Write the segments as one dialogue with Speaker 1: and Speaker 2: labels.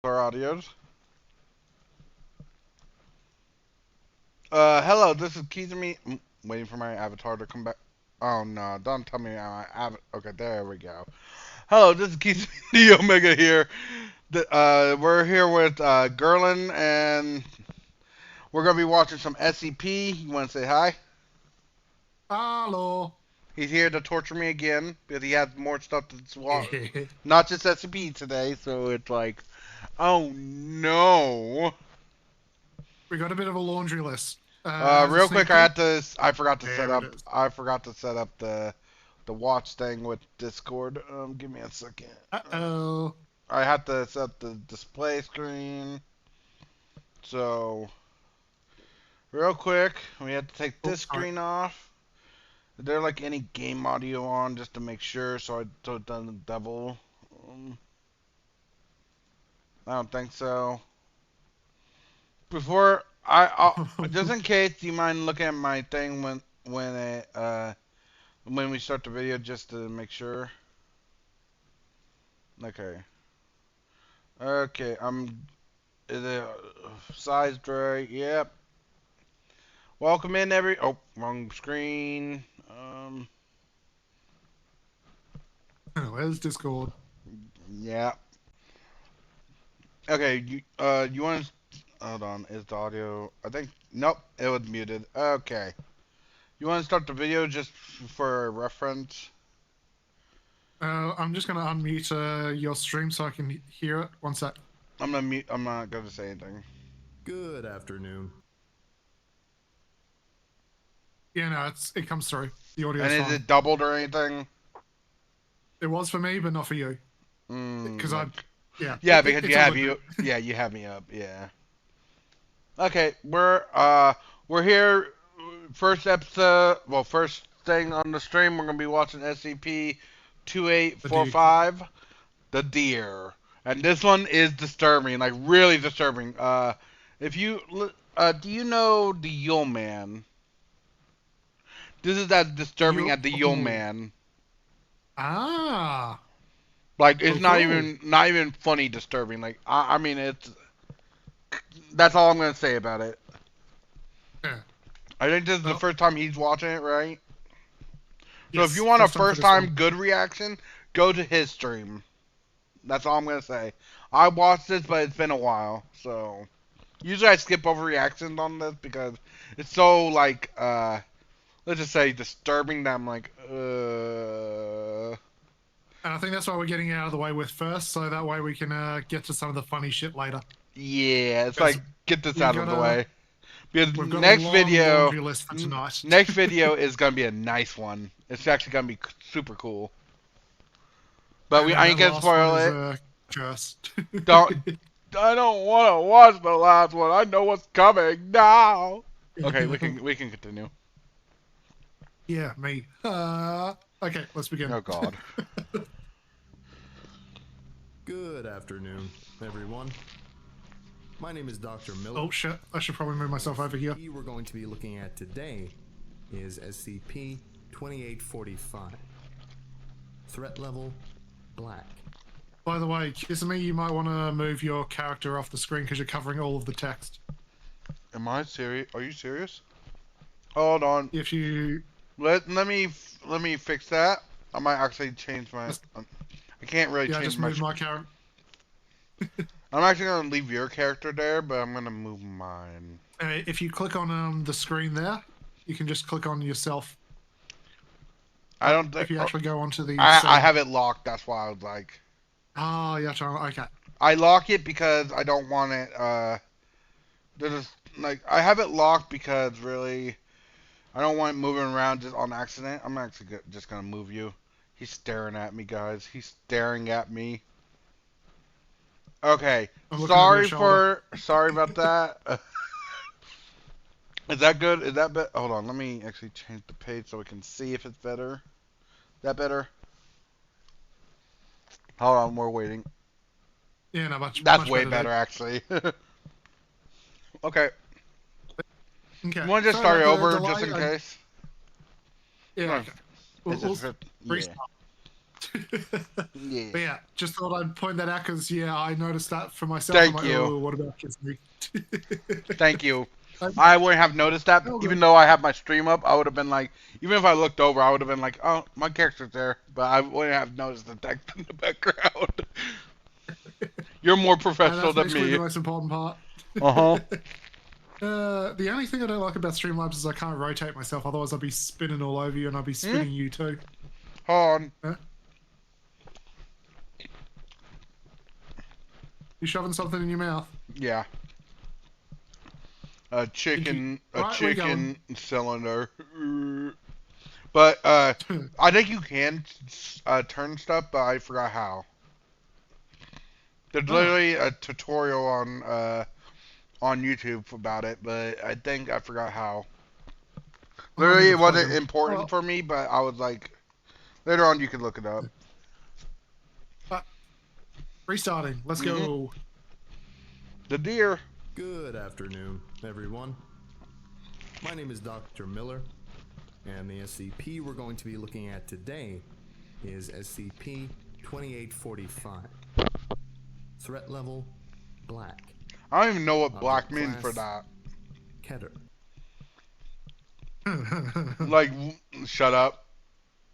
Speaker 1: Our audios. Hello, this is Kizumi. Waiting for my avatar to come back. Oh no, don't tell me my avatar. Okay, there we go. Hello, this is Kizumi the Omega here. We're here with Gerlin, and we're gonna be watching some SCP. You want to say hi?
Speaker 2: Hello.
Speaker 1: He's here to torture me again because he has more stuff to watch. Not just SCP today, so it's like, oh no.
Speaker 2: We got a bit of a laundry list.
Speaker 1: Real quick,
Speaker 2: peek,
Speaker 1: I forgot to set
Speaker 2: there it
Speaker 1: up.
Speaker 2: is.
Speaker 1: I forgot to set up the watch thing with Discord. Give me a second.
Speaker 2: Uh-oh.
Speaker 1: I had to set up the display screen. So, real quick, we had to take
Speaker 2: Oh,
Speaker 1: this
Speaker 2: sorry.
Speaker 1: screen off. Is there like any game audio on just to make sure so it doesn't double? I don't think so. Before just in case, do you mind looking at my thing when we start the video just to make sure? Okay. Okay, the sized right. Yep. Welcome in Oh, wrong screen.
Speaker 2: Where's Discord?
Speaker 1: Yeah. Okay, you want to hold on, is the audio I think nope, it was muted. Okay. You want to start the video just for reference?
Speaker 2: I'm just gonna unmute your stream so I can hear it. One sec.
Speaker 1: I'm not going to say anything.
Speaker 3: Good afternoon.
Speaker 2: Yeah, no, it comes through. The audio's
Speaker 1: And is
Speaker 2: fine.
Speaker 1: it doubled or anything?
Speaker 2: It was for me, but not for you. Because
Speaker 1: Yeah, because you have me up. Yeah. Okay, we're here. First episode. Well, first thing on the stream, we're gonna be watching SCP-2845, the deer, and this one is disturbing, like really disturbing. If you do you know the Yule Man? This is as disturbing as the Yule Man.
Speaker 2: Ah.
Speaker 1: Like it's
Speaker 2: Cool.
Speaker 1: not even funny disturbing. Like I mean it's that's all I'm gonna say about it.
Speaker 2: Yeah.
Speaker 1: I think this is the first time he's watching it, right? So
Speaker 2: Yes,
Speaker 1: if you want a
Speaker 2: time
Speaker 1: first time good reaction, go to his stream. That's all I'm gonna say. I watched this, but it's been a while, so usually I skip over reactions on this because it's so like let's just say disturbing that I'm like
Speaker 2: And I think that's why we're getting it out of the way with first, so that way we can get to some of the funny shit later.
Speaker 1: yeah, it's like get this out of the way. Because
Speaker 2: We've got
Speaker 1: next
Speaker 2: a long
Speaker 1: video,
Speaker 2: laundry list for tonight.
Speaker 1: next video is gonna be a nice one. It's actually gonna be super cool. But I ain't gonna spoil it.
Speaker 2: Curse.
Speaker 1: Don't. I don't want to watch the last one. I know what's coming now. Okay, we can continue.
Speaker 2: Yeah, me. Okay, let's begin.
Speaker 1: Oh God.
Speaker 3: Good afternoon, everyone. My name is Dr. Miller.
Speaker 2: Oh shit, I should probably move myself over here.
Speaker 3: What we're going to be looking at today is SCP-2845. Threat level, black.
Speaker 2: By the way, Kisame, you might want to move your character off the screen because you're covering all of the text.
Speaker 1: Am I serious? Are you serious? Hold on.
Speaker 2: If you...
Speaker 1: Let me fix that. I might actually change my... I can't really change
Speaker 2: just move my character.
Speaker 1: I'm actually going to leave your character there, but I'm going to move mine.
Speaker 2: If you click on the screen there, you can just click on yourself.
Speaker 1: I don't think...
Speaker 2: If you actually go onto the...
Speaker 1: I have it locked, that's why I was like...
Speaker 2: Oh, yeah, okay.
Speaker 1: I lock it because I don't want it, like, I have it locked because, really, I don't want it moving around just on accident. I'm actually just gonna move you. He's staring at me, guys. He's staring at me. Okay. Sorry about that. Is that good? Is that better? Hold on, let me actually change the page so we can see if it's better. Is that better? Hold on, we're waiting.
Speaker 2: Yeah, no,
Speaker 1: That's
Speaker 2: much
Speaker 1: way better, actually. Okay.
Speaker 2: Okay.
Speaker 1: You want to just start it over, just in case?
Speaker 2: Yeah, okay. We'll
Speaker 1: yeah. Yeah.
Speaker 2: But yeah, just thought I'd point that out because yeah, I noticed that for myself.
Speaker 1: Thank
Speaker 2: I'm like,
Speaker 1: you.
Speaker 2: oh, what about Kitsune?
Speaker 1: Thank you.
Speaker 2: Um,
Speaker 1: I wouldn't have noticed that,
Speaker 2: oh,
Speaker 1: even
Speaker 2: good.
Speaker 1: though I have my stream up. I would have been like, even if I looked over, I would have been like, oh, my character's there, but I wouldn't have noticed the text in the background. You're more
Speaker 2: And
Speaker 1: professional
Speaker 2: that's
Speaker 1: than
Speaker 2: basically the
Speaker 1: me.
Speaker 2: most important part.
Speaker 1: Uh huh.
Speaker 2: The only thing I don't like about Streamlabs is I can't rotate myself. Otherwise, I'd be spinning all over you, and I'd be
Speaker 1: Hmm?
Speaker 2: spinning you too.
Speaker 1: Hold on.
Speaker 2: Huh? You shoving something in your mouth?
Speaker 1: Yeah. A
Speaker 2: Pinky. Right, we're going.
Speaker 1: chicken cylinder. But I think you can turn stuff, but I forgot how. There's
Speaker 2: Oh,
Speaker 1: literally a tutorial on YouTube about it, but I think I forgot how.
Speaker 2: I might need
Speaker 1: Literally,
Speaker 2: to
Speaker 1: it
Speaker 2: plug
Speaker 1: wasn't
Speaker 2: in. Oh,
Speaker 1: important
Speaker 2: well.
Speaker 1: for me, but I was like, later on you can look it up.
Speaker 2: Ah, restarting. Let's
Speaker 1: Mhm.
Speaker 2: go.
Speaker 1: The deer.
Speaker 3: Good afternoon, everyone. My name is Dr. Miller, and the SCP we're going to be looking at today is SCP-2845. Threat level, black.
Speaker 1: I don't even know what black
Speaker 3: Object
Speaker 1: means for
Speaker 3: class,
Speaker 1: that.
Speaker 3: Keter.
Speaker 1: Like, shut up.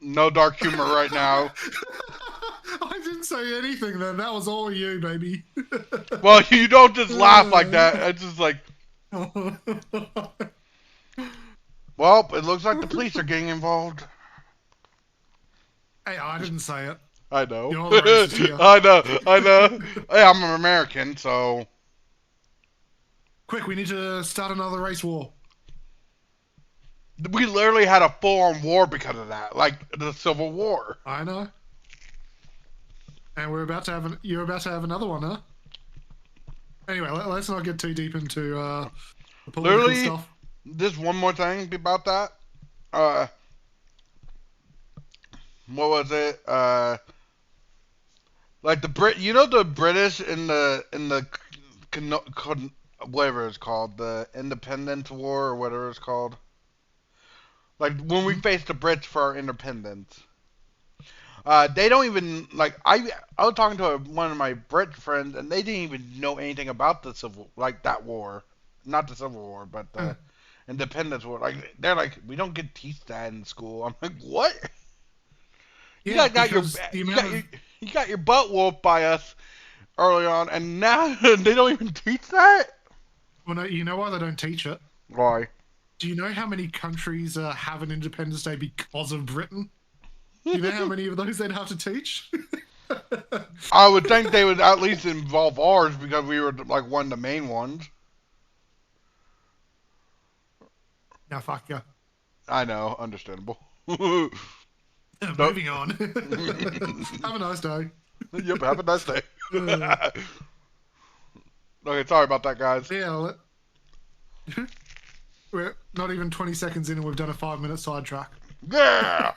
Speaker 1: No dark humor right now.
Speaker 2: I didn't say anything then. That was all you, baby.
Speaker 1: Well, you don't just laugh like that. It's just like, well, it looks like the police are getting involved.
Speaker 2: Hey, I didn't say it.
Speaker 1: I know.
Speaker 2: You're the racist here.
Speaker 1: I know. Hey, I'm an American, so.
Speaker 2: Quick, we need to start another race war.
Speaker 1: We literally had a full-on war because of that, like the Civil War.
Speaker 2: I know. And we're about to have you're about to have another one, huh? Anyway, let's not get too deep into the political
Speaker 1: Literally,
Speaker 2: stuff.
Speaker 1: just one more thing about that. Uh, what was it? Like the British in the whatever it's called, the Independence War or whatever it's called. Like when we
Speaker 2: Mhm.
Speaker 1: faced the Brits for our independence. They don't even like. I was talking to one of my Brit friends, and they didn't even know anything about the that war, not the Civil War, but the Independence War. Like they're like, we don't get teach that in school. I'm like, what? You
Speaker 2: Yeah,
Speaker 1: guys got your
Speaker 2: because the
Speaker 1: you
Speaker 2: amount
Speaker 1: got your
Speaker 2: of
Speaker 1: you got your butt whooped by us early on, and now they don't even teach that.
Speaker 2: well, no, you know why they don't teach it?
Speaker 1: Why?
Speaker 2: Do you know how many countries have an Independence Day because of Britain? Do you know how many of those they'd have to teach?
Speaker 1: I would think they would at least involve ours because we were like one of the main ones.
Speaker 2: Now, fuck you.
Speaker 1: I know, understandable.
Speaker 2: Moving on. Have a nice day.
Speaker 1: Yep, have a nice day.
Speaker 2: Uh,
Speaker 1: Okay, sorry about that, guys.
Speaker 2: yeah, we're not even 20 seconds in and we've done a 5-minute sidetrack.
Speaker 1: Yeah!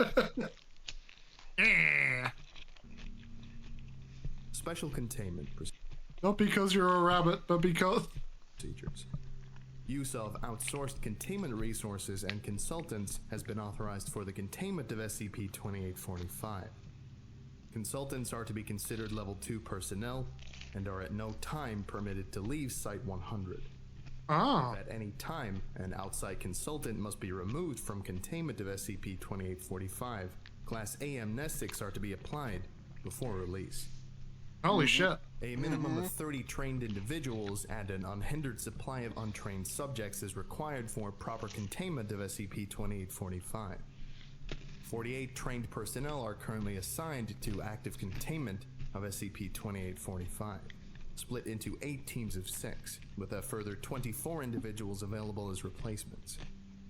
Speaker 2: Yeah.
Speaker 3: Special containment
Speaker 2: Not because you're a rabbit, but because...
Speaker 3: procedures. Use of outsourced containment resources and consultants has been authorized for the containment of SCP-2845. Consultants are to be considered Level 2 personnel and are at no time permitted to leave Site-100.
Speaker 2: Ah.
Speaker 3: At any time, an outside consultant must be removed from containment of SCP-2845. Class A amnestics are to be applied before release.
Speaker 2: Holy shit.
Speaker 3: A minimum of 30 trained individuals and an unhindered supply of untrained subjects is required for proper containment of SCP-2845. 48 trained personnel are currently assigned to active containment of SCP-2845, split into 8 teams of 6, with a further 24 individuals available as replacements.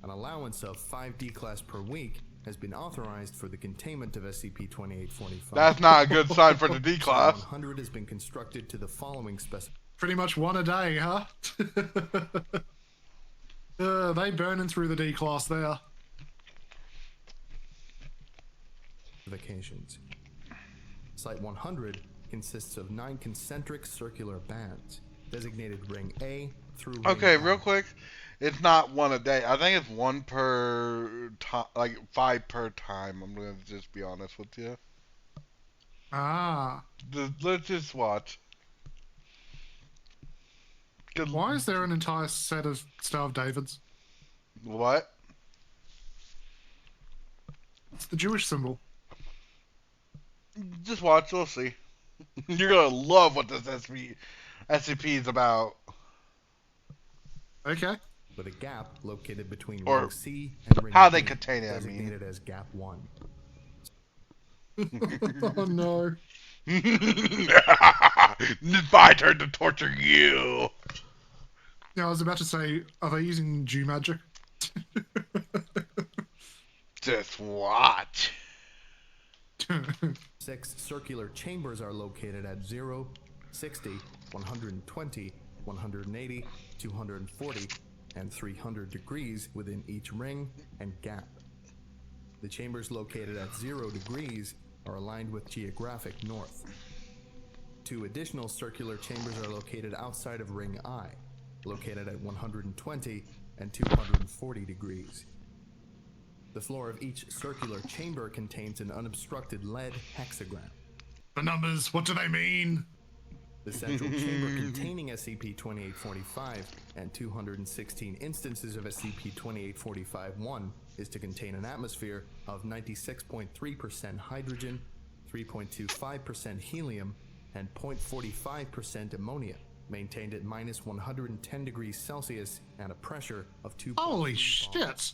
Speaker 3: An allowance of 5 D-Class per week has been authorized for the containment of SCP-2845.
Speaker 1: That's not a good sign for the D class.
Speaker 3: 100 has been constructed to the following
Speaker 2: Pretty much one a day, huh? They burning through the D-class there.
Speaker 3: specifications. Site 100 consists of 9 concentric circular bands, designated Ring A through Ring
Speaker 1: Okay,
Speaker 3: I.
Speaker 1: real quick. It's not one a day. I think it's one per time, like 5 per time. I'm gonna just be honest with you.
Speaker 2: Ah.
Speaker 1: Let's just watch.
Speaker 2: Why is there an entire set of Star of Davids?
Speaker 1: What?
Speaker 2: It's the Jewish symbol.
Speaker 1: Just watch. We'll see. You're gonna love what this SCP is about.
Speaker 2: Okay.
Speaker 3: with a gap located between
Speaker 1: Or
Speaker 3: ring C and ring
Speaker 1: how they
Speaker 3: D,
Speaker 1: contain it, I mean.
Speaker 3: designated as gap 1.
Speaker 2: Oh no.
Speaker 1: It's my turn to torture you.
Speaker 2: Yeah, I was about to say, are they using Jew magic?
Speaker 1: Just watch.
Speaker 3: 6 circular chambers are located at 0, 60, 120, 180, 240, and 300 degrees within each ring and gap. The chambers located at 0 degrees are aligned with geographic north. 2 additional circular chambers are located outside of ring I, located at 120 and 240 degrees. The floor of each circular chamber contains an unobstructed lead hexagram.
Speaker 2: The numbers, what do they mean?
Speaker 3: The central chamber containing SCP-2845 and 216 instances of SCP-2845-1 is to contain an atmosphere of 96.3% hydrogen, 3.25% helium, and 0.45% ammonia, maintained at minus 110 degrees Celsius and a pressure of 2.
Speaker 2: Holy shit.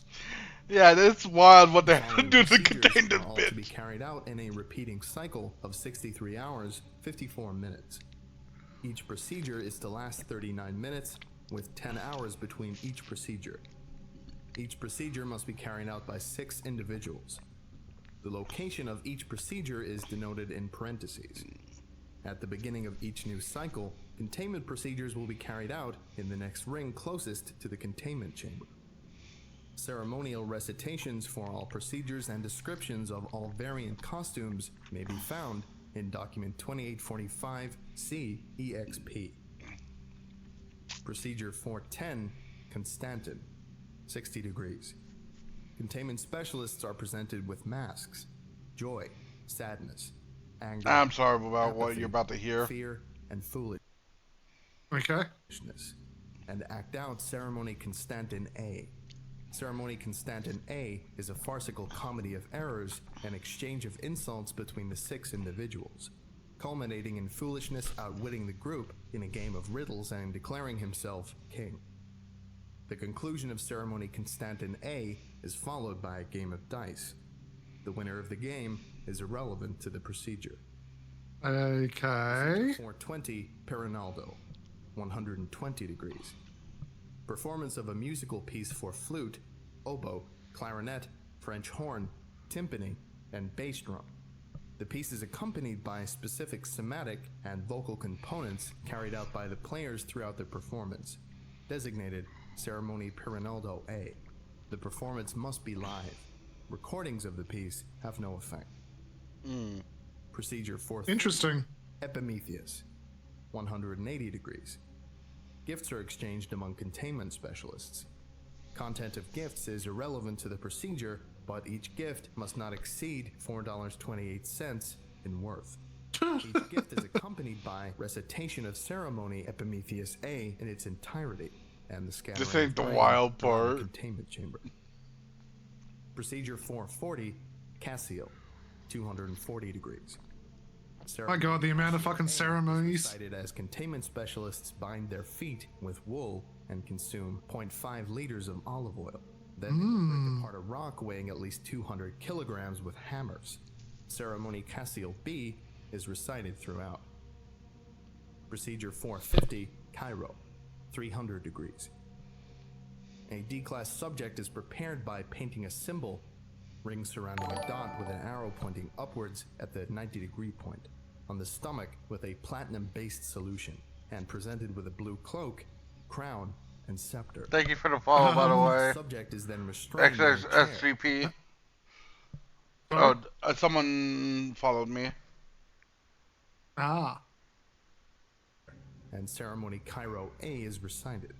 Speaker 1: Yeah, that's wild what they have to
Speaker 3: Following
Speaker 1: do to
Speaker 3: procedures
Speaker 1: contain this
Speaker 3: are all to be
Speaker 1: bitch.
Speaker 3: carried out in a repeating cycle of 63 hours, 54 minutes. Each procedure is to last 39 minutes, with 10 hours between each procedure. Each procedure must be carried out by 6 individuals. The location of each procedure is denoted in parentheses. At the beginning of each new cycle, containment procedures will be carried out in the next ring closest to the containment chamber. Ceremonial recitations for all procedures and descriptions of all variant costumes may be found in Document 2845-C-EXP. Procedure 410, Constantin, 60 degrees. Containment specialists are presented with masks, joy, sadness, anger,
Speaker 1: I'm sorry about what
Speaker 3: apathy,
Speaker 1: you're about to hear.
Speaker 3: fear, and foolishness,
Speaker 2: Okay.
Speaker 3: and act out Ceremony Constantin A. Ceremony Constantin A is a farcical comedy of errors and exchange of insults between the 6 individuals, culminating in foolishness outwitting the group in a game of riddles and declaring himself king. The conclusion of Ceremony Constantin A is followed by a game of dice. The winner of the game is irrelevant to the procedure.
Speaker 2: Okay.
Speaker 3: 420 Perinaldo, 120 degrees. Performance of a musical piece for flute, oboe, clarinet, French horn, timpani, and bass drum. The piece is accompanied by specific somatic and vocal components carried out by the players throughout the performance, designated Ceremony Perinaldo A. The performance must be live. Recordings of the piece have no effect. Procedure 4.
Speaker 2: Interesting.
Speaker 3: Epimetheus, 180 degrees. Gifts are exchanged among containment specialists. Content of gifts is irrelevant to the procedure, but each gift must not exceed $4.28 in worth. Each gift is accompanied by recitation of ceremony Epimetheus A in its entirety, and the scattering
Speaker 1: This ain't
Speaker 3: of
Speaker 1: the
Speaker 3: rain
Speaker 1: wild
Speaker 3: around the
Speaker 1: part.
Speaker 3: containment chamber. Procedure 440, Cassio, 240 degrees.
Speaker 2: My god, the amount of fucking ceremonies.
Speaker 3: Cited as containment specialists bind their feet with wool and consume 0.5 liters of olive oil. Then they will break apart a rock weighing at least 200 kilograms with hammers. Ceremony Cassio B is recited throughout. Procedure 450, Cairo, 300 degrees. A D-class subject is prepared by painting a symbol, ring surrounding a dot with an arrow pointing upwards at the 90-degree point, on the stomach with a platinum-based solution, and presented with a blue cloak, crown, and scepter.
Speaker 1: Thank you for the follow, by the
Speaker 3: The
Speaker 1: way.
Speaker 3: subject is then restrained in a chair.
Speaker 1: XXSVP. Oh, someone followed me.
Speaker 2: Ah.
Speaker 3: And ceremony Cairo A is recited.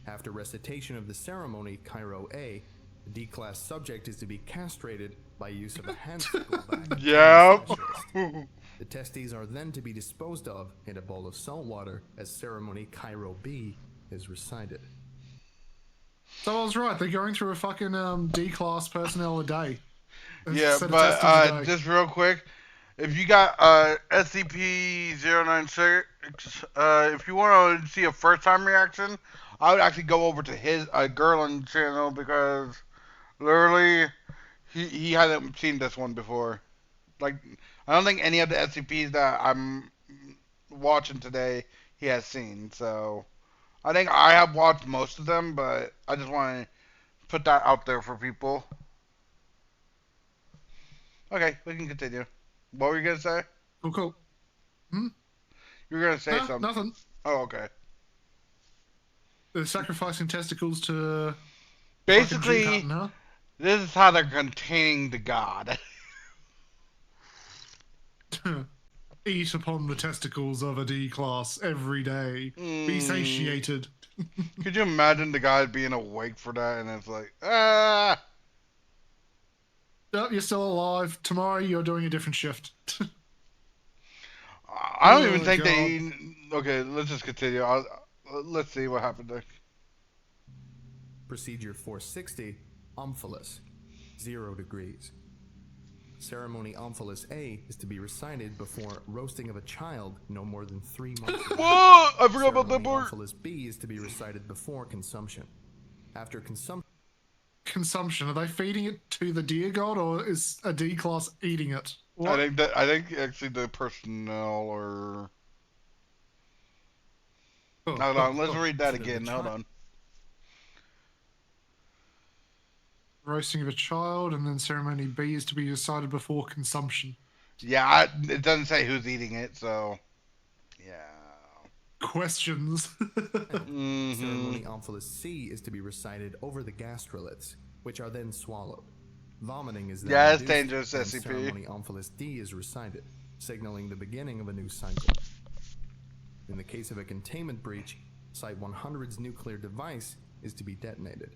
Speaker 3: After recitation of the ceremony Cairo A, the D-class subject is to be castrated by use of a hand sickle by a
Speaker 1: Yep.
Speaker 3: specialist. The testes are then to be disposed of in a bowl of salt water as ceremony Cairo B is recited.
Speaker 2: So I was right. They're going through a fucking D-class personnel a day. A
Speaker 1: Yeah,
Speaker 2: set of
Speaker 1: but
Speaker 2: testes a day.
Speaker 1: just real quick, if you got SCP-096, if you want to see a first-time reaction, I would actually go over to his Gerlin channel because literally he hasn't seen this one before. Like, I don't think any of the SCPs that I'm watching today he has seen. So I think I have watched most of them, but I just want to put that out there for people. Okay, we can continue. What were you gonna say?
Speaker 2: Cool. Hmm?
Speaker 1: You were gonna say
Speaker 2: Huh?
Speaker 1: something.
Speaker 2: Nothing.
Speaker 1: Oh, okay.
Speaker 2: They're sacrificing testicles to
Speaker 1: Basically,
Speaker 2: fucking G-cutting, huh?
Speaker 1: this is how they're containing the god.
Speaker 2: Eat upon the testicles of a D-class every day. Be
Speaker 1: Mm.
Speaker 2: satiated.
Speaker 1: Could you imagine the guy being awake for that and it's like, ah!
Speaker 2: Yep, you're still alive. Tomorrow you're doing a different shift.
Speaker 1: I don't even
Speaker 2: Oh,
Speaker 1: think
Speaker 2: God.
Speaker 1: they. Okay, let's just continue. Let's see what happened there.
Speaker 3: Procedure 460, Omphalos, 0 degrees. Ceremony Omphalos A is to be recited before roasting of a child no more than 3 months old.
Speaker 1: Whoa! I forgot about that
Speaker 3: Ceremony
Speaker 1: part.
Speaker 3: Omphalos B is to be recited before consumption. After
Speaker 2: Consumption. Are they feeding it to the deer god, or is a D-class eating it? What?
Speaker 1: I think actually the personnel or. Hold on, let's read that again. Hold on.
Speaker 2: Roasting of a child, and then ceremony B is to be decided before consumption.
Speaker 1: Yeah, it doesn't say who's eating it, so. Yeah.
Speaker 2: Questions.
Speaker 1: Mm-hmm.
Speaker 3: Ceremony Omphalos C is to be recited over the gastroliths, which are then swallowed. Vomiting is then
Speaker 1: Yeah, it's
Speaker 3: induced,
Speaker 1: dangerous,
Speaker 3: and
Speaker 1: SCP.
Speaker 3: Ceremony Omphalos D is recited, signaling the beginning of a new cycle. In the case of a containment breach, Site 100's nuclear device is to be detonated,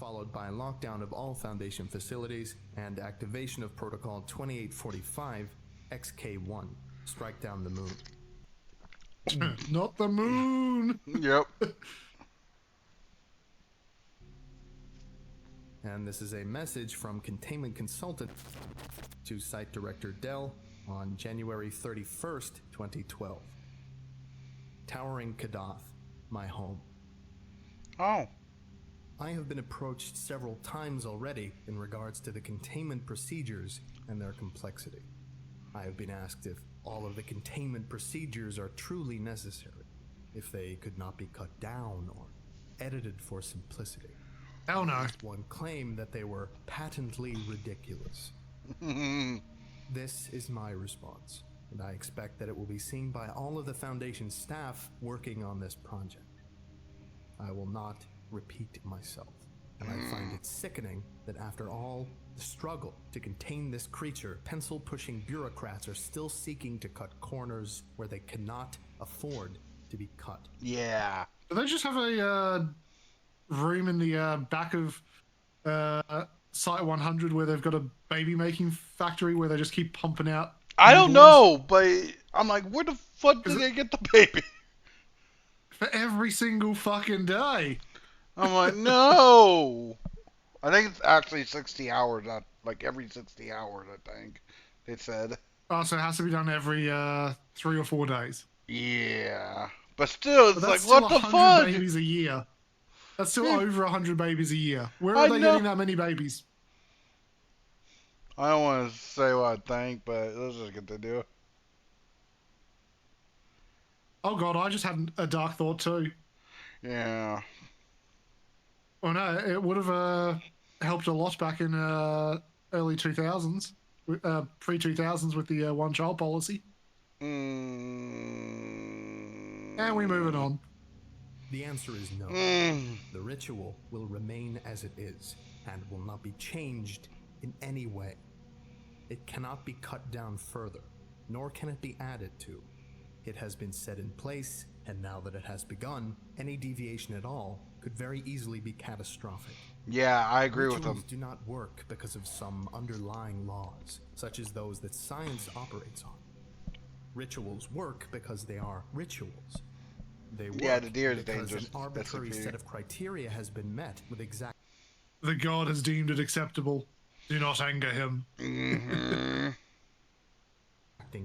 Speaker 3: followed by lockdown of all Foundation facilities and activation of Protocol 2845 XK1, strike down the moon.
Speaker 2: Not the moon.
Speaker 1: Yep.
Speaker 3: And this is a message from Containment Consultant to Site Director Dell on January 31st, 2012. Towering Kadath, my home.
Speaker 1: Oh.
Speaker 3: I have been approached several times already in regards to the containment procedures and their complexity. I have been asked if all of the containment procedures are truly necessary, if they could not be cut down or edited for simplicity.
Speaker 2: Hell no.
Speaker 3: One claimed that they were patently ridiculous. This is my response, and I expect that it will be seen by all of the Foundation staff working on this project. I will not repeat myself, and I find it sickening that after all the struggle to contain this creature, pencil-pushing bureaucrats are still seeking to cut corners where they cannot afford to be cut.
Speaker 1: Yeah.
Speaker 2: Do they just have a room in the back of Site 100 where they've got a baby-making factory where they just keep pumping out?
Speaker 1: I don't
Speaker 2: newborns?
Speaker 1: know, but I'm like, where the fuck did they get the baby?
Speaker 2: For every single fucking day.
Speaker 1: I'm like, no. I think it's actually 60 hours, not like every 60 hours, I think they said.
Speaker 2: Oh, so it has to be done every 3 or 4 days.
Speaker 1: Yeah. But still, it's
Speaker 2: But
Speaker 1: like,
Speaker 2: that's
Speaker 1: what
Speaker 2: still
Speaker 1: the
Speaker 2: 100
Speaker 1: fuck?
Speaker 2: babies a year. That's still
Speaker 1: Yeah.
Speaker 2: over 100 babies a year. Where
Speaker 1: I
Speaker 2: are they
Speaker 1: know.
Speaker 2: getting that many babies?
Speaker 1: I don't want to say what I think, but let's just continue.
Speaker 2: Oh god, I just had a dark thought too.
Speaker 1: Yeah.
Speaker 2: Oh no, it would have helped a lot back in early 2000s, pre-2000s with the one-child policy. And we're moving on.
Speaker 3: The answer is no. The ritual will remain as it is and will not be changed in any way. It cannot be cut down further, nor can it be added to. It has been set in place, and now that it has begun, any deviation at all could very easily be catastrophic.
Speaker 1: Yeah, I agree with
Speaker 3: Rituals
Speaker 1: him.
Speaker 3: do not work because of some underlying laws, such as those that science operates on. Rituals work because they are rituals. They work
Speaker 1: Yeah, the deer is
Speaker 3: because
Speaker 1: dangerous.
Speaker 3: an arbitrary
Speaker 1: SCP.
Speaker 3: set of criteria has been met with exact
Speaker 2: The god has deemed it acceptable. Do not anger him.
Speaker 1: Mm-hmm.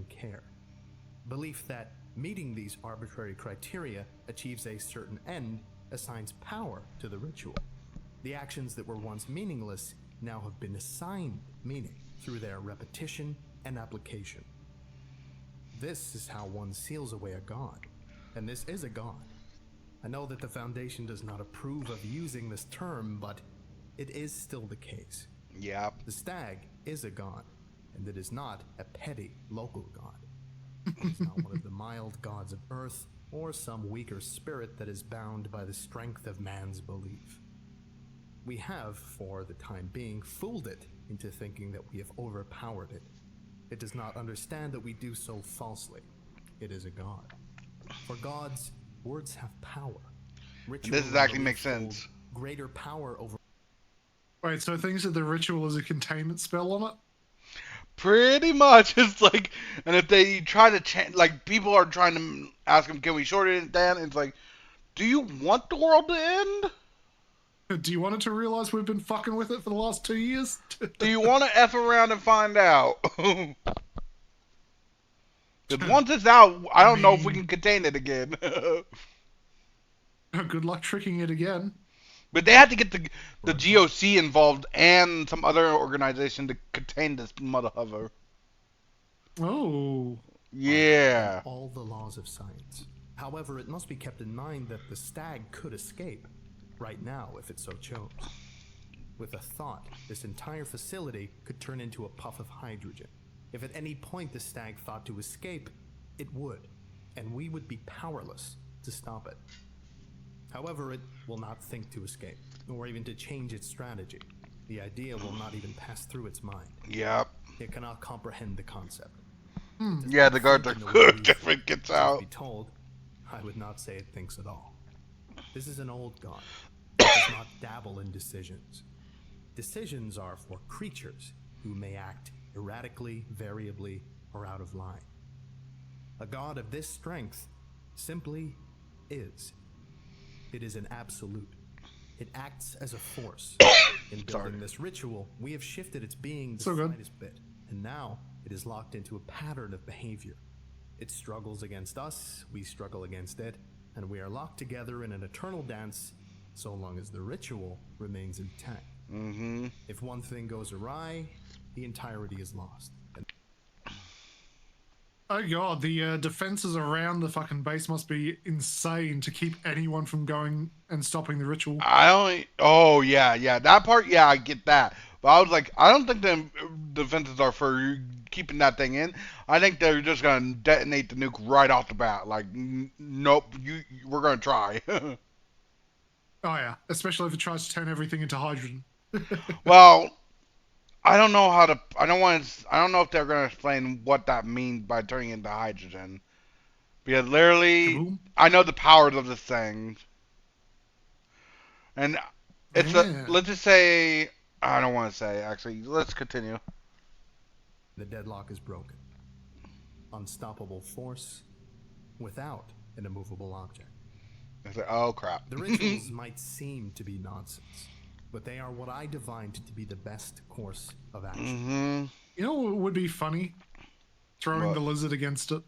Speaker 3: care. Belief that meeting these arbitrary criteria achieves a certain end assigns power to the ritual. The actions that were once meaningless now have been assigned meaning through their repetition and application. This is how one seals away a god, and this is a god. I know that the Foundation does not approve of using this term, but it is still the case.
Speaker 1: Yep.
Speaker 3: The stag is a god, and it is not a petty local god. It is not one of the mild gods of Earth, or some weaker spirit that is bound by the strength of man's belief. We have, for the time being, fooled it into thinking that we have overpowered it. It does not understand that we do so falsely. It is a god. For gods, words have power.
Speaker 1: This actually makes sense.
Speaker 3: Greater power over.
Speaker 2: Wait, so it thinks that the ritual is a containment spell on it?
Speaker 1: Pretty much. It's like, and if they try to change, like, people are trying to ask them, can we shorten it down? And it's like, do you want the world to end?
Speaker 2: Do you want it to realize we've been fucking with it for the last 2 years?
Speaker 1: Do you want to F around and find out? Because once it's out, I don't know if we can contain it again.
Speaker 2: Good luck tricking it again.
Speaker 1: But they had to get the GOC involved and some other organization to contain this mother hover.
Speaker 2: Oh.
Speaker 1: Yeah.
Speaker 3: All the laws of science. However, it must be kept in mind that the stag could escape right now if it so chose. With a thought, this entire facility could turn into a puff of hydrogen. If at any point the stag thought to escape, it would, and we would be powerless to stop it. However, it will not think to escape, or even to change its strategy. The idea will not even pass through its mind.
Speaker 1: Yep.
Speaker 3: It cannot comprehend the concept.
Speaker 1: Yeah, the guards are good if it gets
Speaker 3: To
Speaker 1: out.
Speaker 3: be told, I would not say it thinks at all. This is an old god. It does not dabble in decisions. Decisions are for creatures who may act erratically, variably, or out of line. A god of this strength simply is. It is an absolute. It acts as a force. In building this ritual, we have shifted its being the slightest bit, and now it is locked into a pattern of behavior. It struggles against us, we struggle against it, and we are locked together in an eternal dance so long as the ritual remains intact.
Speaker 1: Mm-hmm.
Speaker 3: If one thing goes awry, the entirety is lost.
Speaker 2: Oh god, the defenses around the fucking base must be insane to keep anyone from going and stopping the ritual.
Speaker 1: Oh, yeah. That part, yeah, I get that. But I was like, I don't think the defenses are for keeping that thing in. I think they're just going to detonate the nuke right off the bat. Like, nope, we're going to try.
Speaker 2: Oh yeah, especially if it tries to turn everything into hydrogen.
Speaker 1: Well, I don't know how to. I don't know if they're going to explain what that means by turning into hydrogen. Because literally,
Speaker 2: Kaboom.
Speaker 1: I know the powers of this thing. And it's let's just say, I don't want to say, actually. Let's continue.
Speaker 3: The deadlock is broken. Unstoppable force without an immovable object.
Speaker 1: It's like, oh crap.
Speaker 3: The rituals might seem to be nonsense, but they are what I divined to be the best course of action.
Speaker 1: Mm-hmm.
Speaker 2: You know what would be funny? Throwing the lizard against it.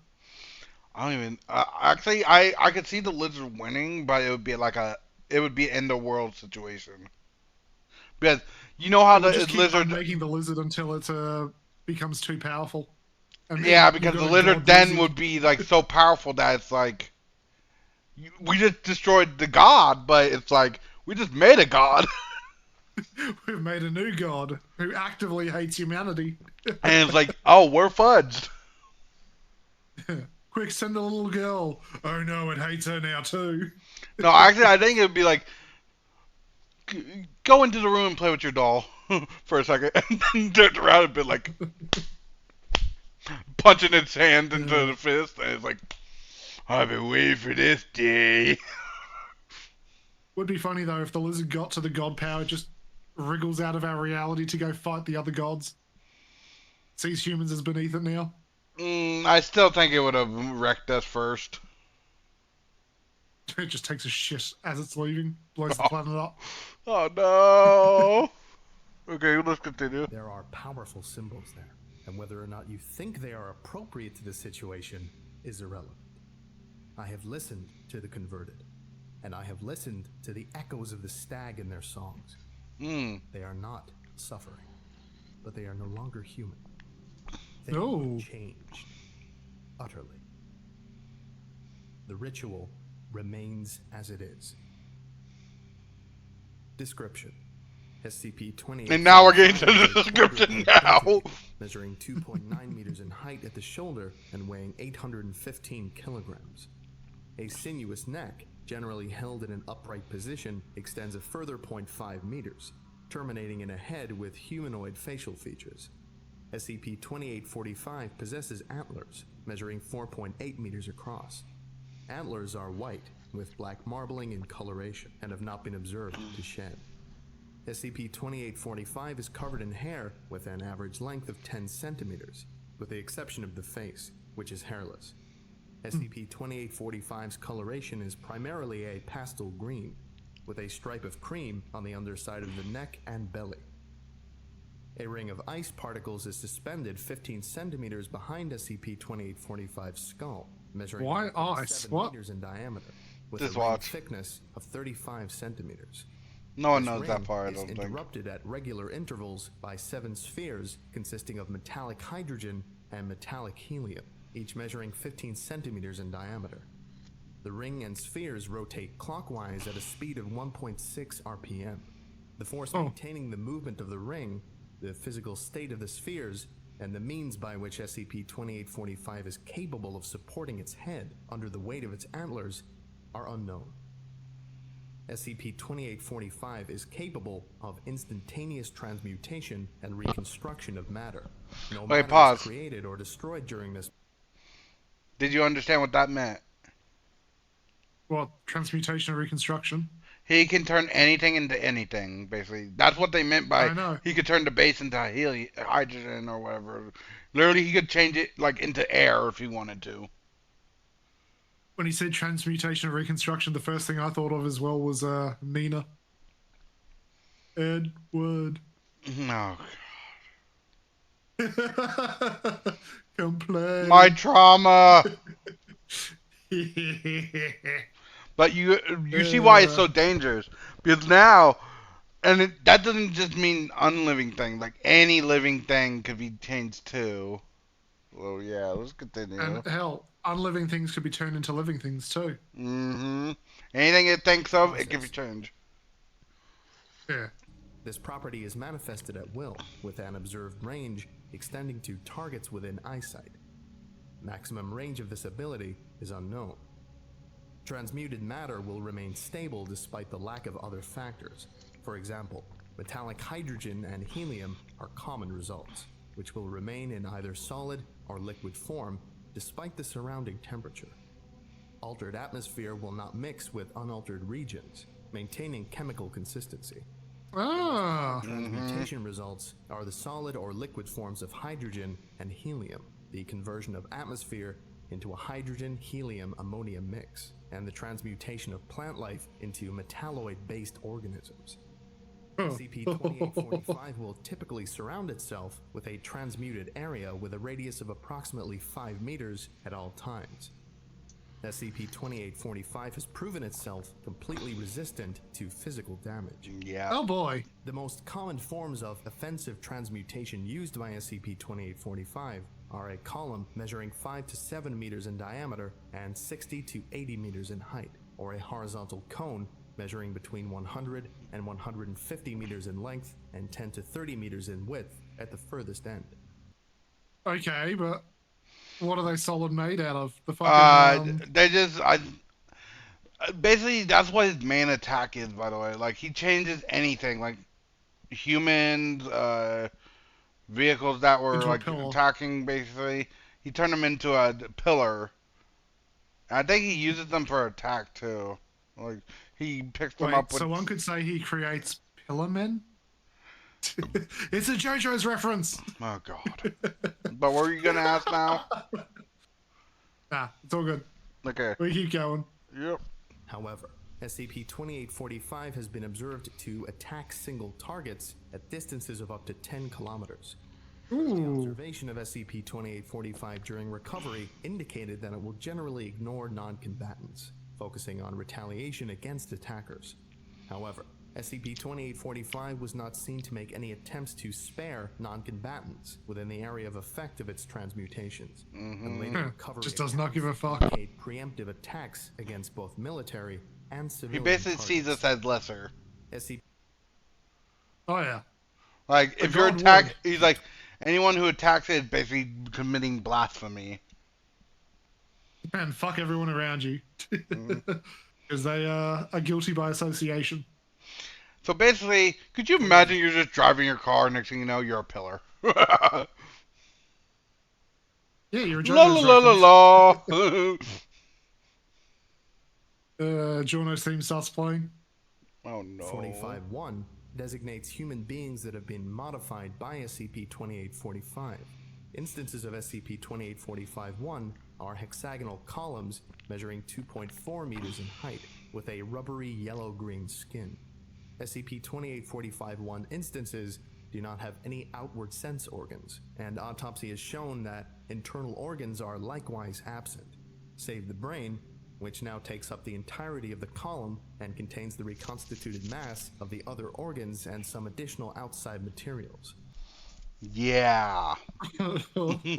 Speaker 1: I don't even. Actually, I could see the lizard winning, but it would be like it would be end of world situation. Because you know how the lizard
Speaker 2: making the lizard until it becomes too powerful. And
Speaker 1: yeah, because the lizard then would be like so powerful that it's like we just destroyed the god, but it's like we just made a god.
Speaker 2: We've made a new god who actively hates humanity.
Speaker 1: And it's like, oh, we're fudged.
Speaker 2: Quick, send a little girl. Oh no, it hates her now too.
Speaker 1: No, actually, I think it would be like, go into the room and play with your doll for a second, and then turn around and be like, punching its hand into the fist, and it's like, I've been waiting for this day.
Speaker 2: Would be funny though if the lizard got to the god power, just wriggles out of our reality to go fight the other gods. Sees humans as beneath it now.
Speaker 1: I I still think it would have wrecked us first.
Speaker 2: It just takes a shit as it's leaving, blows the planet up.
Speaker 1: Oh no. Okay, let's continue.
Speaker 3: There are powerful symbols there, and whether or not you think they are appropriate to the situation is irrelevant. I have listened to the converted, and I have listened to the echoes of the stag in their songs. They are not suffering, but they are no longer human. They have changed utterly. The ritual remains as it is. Description: SCP-2845
Speaker 1: And now we're getting to the description now.
Speaker 3: Measuring 2.9 meters in height at the shoulder and weighing 815 kilograms. A sinuous neck, generally held in an upright position, extends a further 0.5 meters, terminating in a head with humanoid facial features. SCP-2845 possesses antlers, measuring 4.8 meters across. Antlers are white, with black marbling and coloration, and have not been observed to shed. SCP-2845 is covered in hair with an average length of 10 centimeters, with the exception of the face, which is hairless. SCP-2845's coloration is primarily a pastel green, with a stripe of cream on the underside of the neck and belly. A ring of ice particles is suspended 15 centimeters behind SCP-2845's skull, measuring 7 meters in diameter, with a ring thickness of 35 centimeters.
Speaker 1: No one knows that part, I don't think.
Speaker 3: Interrupted at regular intervals by 7 spheres consisting of metallic hydrogen and metallic helium, each measuring 15 centimeters in diameter. The ring and spheres rotate clockwise at a speed of 1.6 RPM. The force maintaining the movement of the ring, the physical state of the spheres, and the means by which SCP-2845 is capable of supporting its head under the weight of its antlers are unknown. SCP-2845 is capable of instantaneous transmutation and reconstruction of matter. No matter is created or destroyed during this.
Speaker 1: Did you understand what that meant?
Speaker 2: What, transmutation and reconstruction?
Speaker 1: He can turn anything into anything, basically. That's what they meant by he could turn the base into hydrogen or whatever. Literally, he could change it like into air if he wanted to.
Speaker 2: When he said transmutation and reconstruction, the first thing I thought of as well was Nina. Edward.
Speaker 1: Oh,
Speaker 2: God. Complain.
Speaker 1: My trauma. But you see why it's so dangerous. Because now, and that doesn't just mean unliving thing. Like, any living thing could be changed too. Well, yeah, let's continue.
Speaker 2: And hell, unliving things could be turned into living things too.
Speaker 1: Mm-hmm. Anything it thinks of, it can be changed.
Speaker 2: Yeah.
Speaker 3: This property is manifested at will, with an observed range extending to targets within eyesight. Maximum range of this ability is unknown. Transmuted matter will remain stable despite the lack of other factors. For example, metallic hydrogen and helium are common results, which will remain in either solid or liquid form despite the surrounding temperature. Altered atmosphere will not mix with unaltered regions, maintaining chemical consistency. Transmutation results are the solid or liquid forms of hydrogen and helium, the conversion of atmosphere into a hydrogen-helium-ammonia mix, and the transmutation of plant life into metalloid-based organisms. SCP-2845 will typically surround itself with a transmuted area with a radius of approximately 5 meters at all times. SCP-2845 has proven itself completely resistant to physical damage.
Speaker 1: Yeah.
Speaker 2: Oh boy.
Speaker 3: The most common forms of offensive transmutation used by SCP-2845 are a column measuring 5 to 7 meters in diameter and 60 to 80 meters in height, or a horizontal cone measuring between 100 and 150 meters in length and 10 to 30 meters in width at the furthest end.
Speaker 2: Okay, but what are they solid made out of? The fucking
Speaker 1: they just basically that's what his main attack is, by the way. Like, he changes anything, like humans, vehicles that were like attacking, basically. He turned them into a pillar. And I think he uses them for attack too. Like, he picks them up with...
Speaker 2: So one could say he creates pillar men? It's a JoJo's reference.
Speaker 1: Oh god. But what were you gonna ask now?
Speaker 2: Nah, it's all good.
Speaker 1: Okay.
Speaker 2: We keep going.
Speaker 1: Yep.
Speaker 3: However, SCP-2845 has been observed to attack single targets at distances of up to 10 kilometers.
Speaker 2: Ooh.
Speaker 3: Observation of SCP-2845 during recovery indicated that it will generally ignore non-combatants, focusing on retaliation against attackers. However, SCP-2845 was not seen to make any attempts to spare non-combatants within the area of effect of its transmutations, and later recovery
Speaker 2: Just does not give a fuck.
Speaker 3: indicate preemptive attacks against both military and
Speaker 1: He
Speaker 3: civilian
Speaker 1: basically sees us
Speaker 3: targets.
Speaker 1: as lesser.
Speaker 3: SCP
Speaker 2: Oh yeah.
Speaker 1: Like, if
Speaker 2: A
Speaker 1: you're
Speaker 2: god
Speaker 1: attacked,
Speaker 2: would.
Speaker 1: he's like, anyone who attacks it is basically committing blasphemy.
Speaker 2: And fuck everyone around you. Because they are guilty by association.
Speaker 1: So basically, could you imagine you're just driving your car, next thing you know, you're a pillar.
Speaker 2: Yeah, you're a
Speaker 1: La la
Speaker 2: JoJo's
Speaker 1: la la
Speaker 2: reference.
Speaker 1: la.
Speaker 2: Jorno's theme starts playing.
Speaker 1: Oh no.
Speaker 3: 45-1 designates human beings that have been modified by SCP-2845. Instances of SCP-2845-1 are hexagonal columns measuring 2.4 meters in height, with a rubbery yellow-green skin. SCP-2845-1 instances do not have any outward sense organs, and autopsy has shown that internal organs are likewise absent, save the brain, which now takes up the entirety of the column and contains the reconstituted mass of the other organs and some additional outside materials.
Speaker 1: Yeah.
Speaker 2: Oh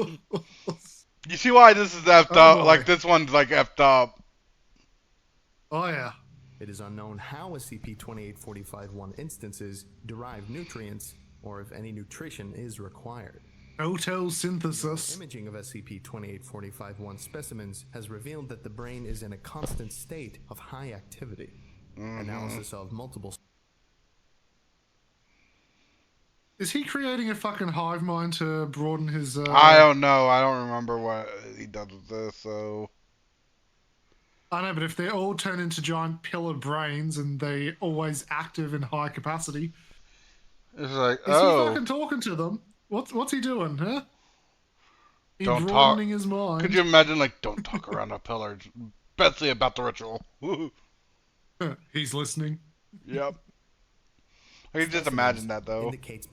Speaker 1: You see why this is effed
Speaker 2: Oh,
Speaker 1: up?
Speaker 2: boy.
Speaker 1: Like, this one's like effed up.
Speaker 2: yeah.
Speaker 3: It is unknown how SCP-2845-1 instances derive nutrients, or if any nutrition is required.
Speaker 2: Photosynthesis.
Speaker 3: Imaging of SCP-2845-1 specimens has revealed that the brain is in a constant state of high activity. Analysis of multiple
Speaker 2: Is he creating a fucking hive mind to broaden his?
Speaker 1: I don't know. I don't remember what he does with this, so.
Speaker 2: I know, but if they all turn into giant pillar brains and they always active in high capacity,
Speaker 1: It's like,
Speaker 2: is he
Speaker 1: oh.
Speaker 2: fucking talking to them? What's he doing, huh? He
Speaker 1: Don't talk.
Speaker 2: broadening his mind.
Speaker 1: Could you imagine, like, don't talk around a pillar, especially about the ritual?
Speaker 2: He's listening.
Speaker 1: Yep. I can just imagine that, though.
Speaker 3: indicates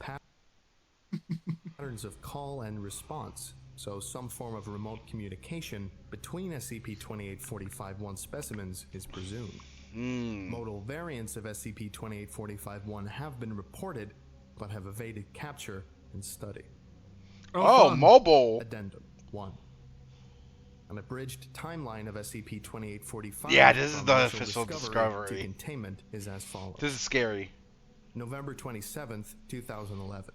Speaker 3: patterns of call and response, so some form of remote communication between SCP-2845-1 specimens is presumed. Modal variants of SCP-2845-1 have been reported, but have evaded capture and study.
Speaker 1: Oh,
Speaker 2: fun.
Speaker 1: mobile.
Speaker 3: Addendum 1. An abridged timeline of SCP-2845
Speaker 1: Yeah, this is
Speaker 3: from
Speaker 1: the
Speaker 3: initial
Speaker 1: official
Speaker 3: to
Speaker 1: discovery.
Speaker 3: containment is as follows.
Speaker 1: This is scary.
Speaker 3: November 27th, 2011.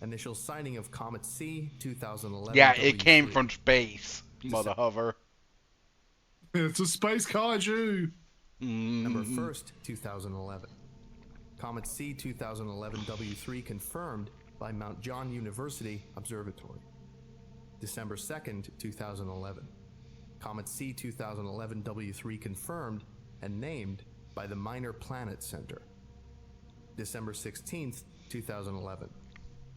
Speaker 3: Initial sighting of Comet C 2011.
Speaker 1: Yeah, it came
Speaker 3: W3.
Speaker 1: from space, mother hover.
Speaker 2: It's a space kaiju.
Speaker 3: November 1st, 2011. Comet C 2011 W3 confirmed by Mount John University Observatory. December 2nd, 2011. Comet C 2011 W3 confirmed and named by the Minor Planet Center. December 16th, 2011.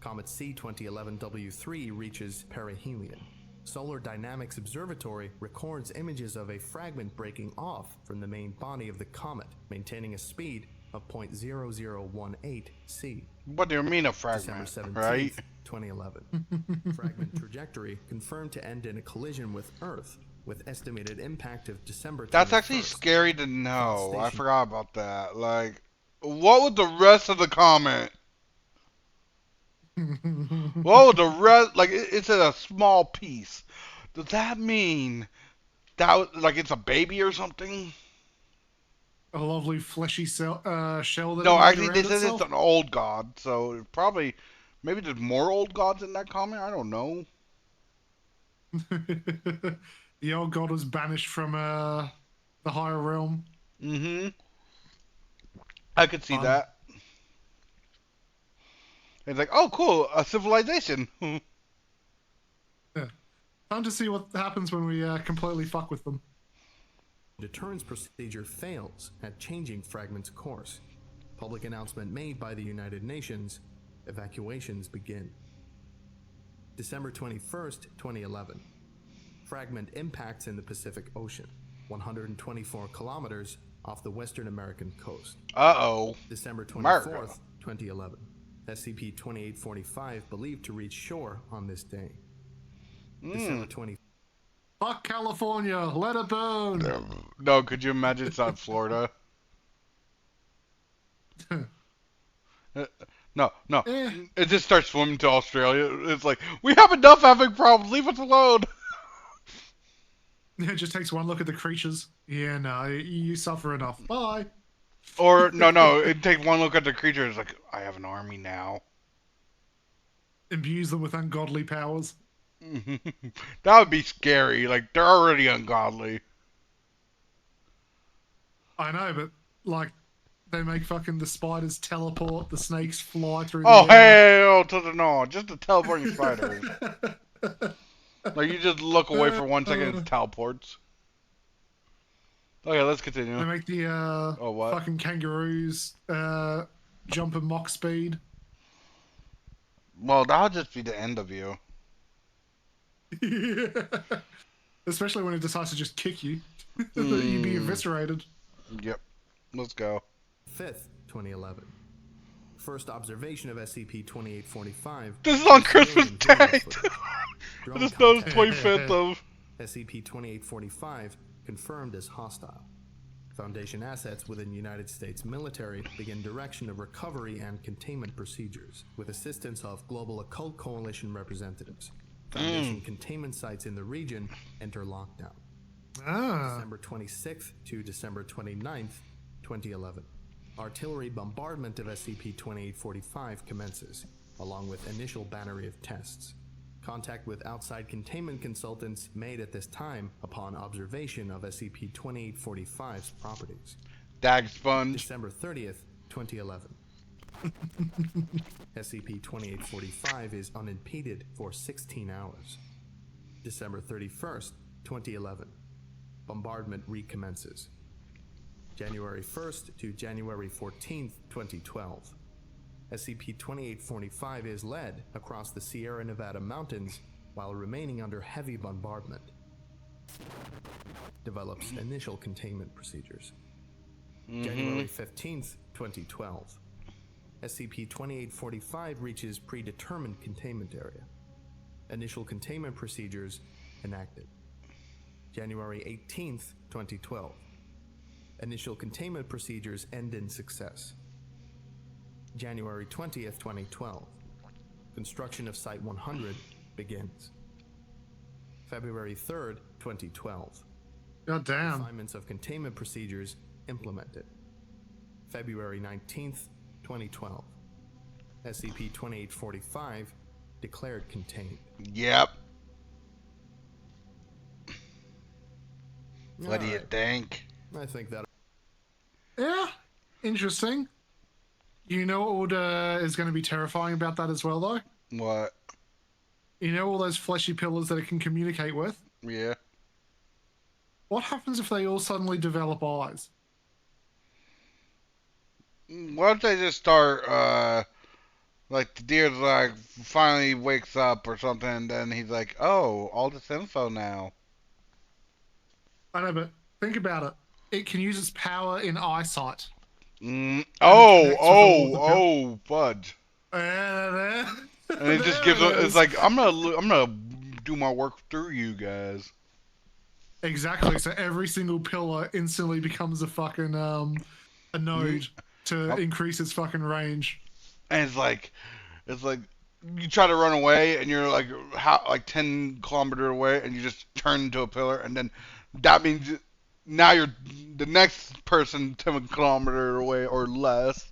Speaker 3: Comet C 2011 W3 reaches perihelion. Solar Dynamics Observatory records images of a fragment breaking off from the main body of the comet, maintaining a speed of 0.0018 c.
Speaker 1: What do you mean a
Speaker 3: December
Speaker 1: fragment,
Speaker 3: 17th,
Speaker 1: right?
Speaker 3: 2011. Fragment trajectory confirmed to end in a collision with Earth, with estimated impact of December 21st.
Speaker 1: That's actually scary to know. I
Speaker 3: Station.
Speaker 1: forgot about that. Like, what was the rest of the comment? What was the rest? Like, it's a small piece. Does that mean that was, like, it's a baby or something?
Speaker 2: A lovely fleshy shell that
Speaker 1: No,
Speaker 2: it made
Speaker 1: actually,
Speaker 2: around
Speaker 1: they said
Speaker 2: itself.
Speaker 1: it's an old god, so it probably, maybe there's more old gods in that comment. I don't know.
Speaker 2: The old god was banished from the higher realm.
Speaker 1: Mm-hmm. I could see
Speaker 2: Fun.
Speaker 1: that. It's like, oh, cool, a civilization.
Speaker 2: Time to see what happens when we completely fuck with them.
Speaker 3: Deterrence procedure fails at changing fragment's course. Public announcement made by the United Nations. Evacuations begin. December 21st, 2011. Fragment impacts in the Pacific Ocean, 124 kilometers off the western American coast.
Speaker 1: Uh-oh.
Speaker 3: December 24th,
Speaker 1: America.
Speaker 3: 2011. SCP-2845 believed to reach shore on this day. December 20.
Speaker 2: Fuck California, let it burn.
Speaker 1: No, could you imagine it's not Florida? No.
Speaker 2: Eh.
Speaker 1: It just starts swimming to Australia. It's like, we have enough having problems. Leave us alone.
Speaker 2: It just takes one look at the creatures. Yeah, no, you suffer enough. Bye.
Speaker 1: Or, no. It takes one look at the creature. It's like, I have an army now.
Speaker 2: Imbues them with ungodly powers.
Speaker 1: That would be scary. Like, they're already ungodly.
Speaker 2: I know, but, like, they make fucking the spiders teleport, the snakes fly through the
Speaker 1: Oh,
Speaker 2: air.
Speaker 1: hell to the no. Just the teleporting spiders. Like, you just look away for 1 second and it teleports. Okay, let's continue.
Speaker 2: They make the
Speaker 1: what?
Speaker 2: fucking kangaroos jump at mock speed.
Speaker 1: Well, that'll just be the end of you.
Speaker 2: Especially when it decides to just kick you. You'd be eviscerated.
Speaker 1: Yep. Let's go.
Speaker 3: 5th, 2011. First observation of SCP-2845.
Speaker 1: This is on Christmas
Speaker 3: Drone
Speaker 1: Day.
Speaker 3: footage.
Speaker 1: I
Speaker 3: Drone
Speaker 1: just noticed
Speaker 3: contact
Speaker 1: 25th of.
Speaker 3: SCP-2845 confirmed as hostile. Foundation assets within United States military begin direction of recovery and containment procedures with assistance of Global Occult Coalition representatives. Foundation containment sites in the region enter lockdown. December 26th to December 29th, 2011. Artillery bombardment of SCP-2845 commences, along with initial battery of tests. Contact with outside containment consultants made at this time upon observation of SCP-2845's properties.
Speaker 1: Dag sponge.
Speaker 3: December 30th, 2011. SCP-2845 is unimpeded for 16 hours. December 31st, 2011. Bombardment recommences. January 1st to January 14th, 2012. SCP-2845 is led across the Sierra Nevada mountains while remaining under heavy bombardment. Develops initial containment procedures. January 15th, 2012. SCP-2845 reaches predetermined containment area. Initial containment procedures enacted. January 18th, 2012. Initial containment procedures end in success. January 20th, 2012. Construction of Site 100 begins. February 3rd, 2012.
Speaker 2: God damn.
Speaker 3: Refinements of containment procedures implemented. February 19th, 2012. SCP-2845 declared contained.
Speaker 1: Yep. What do you
Speaker 3: Alright.
Speaker 1: think?
Speaker 3: I think that.
Speaker 2: Yeah, interesting. You know what would, is going to be terrifying about that as well, though?
Speaker 1: What?
Speaker 2: You know all those fleshy pillars that it can communicate with?
Speaker 1: Yeah.
Speaker 2: What happens if they all suddenly develop eyes?
Speaker 1: What if they just start, like the deer's like finally wakes up or something, and then he's like, "Oh, all this info now."
Speaker 2: I know, but think about it. It can use its power in eyesight.
Speaker 1: Oh, fudge!
Speaker 2: And
Speaker 1: And it just gives. It's like I'm gonna do my work through you guys.
Speaker 2: Exactly. So every single pillar instantly becomes a fucking a node to increase its fucking range.
Speaker 1: And it's like you try to run away, and you're like 10 kilometers away, and you just turn into a pillar, and then that means now you're the next person 10 kilometers away or less.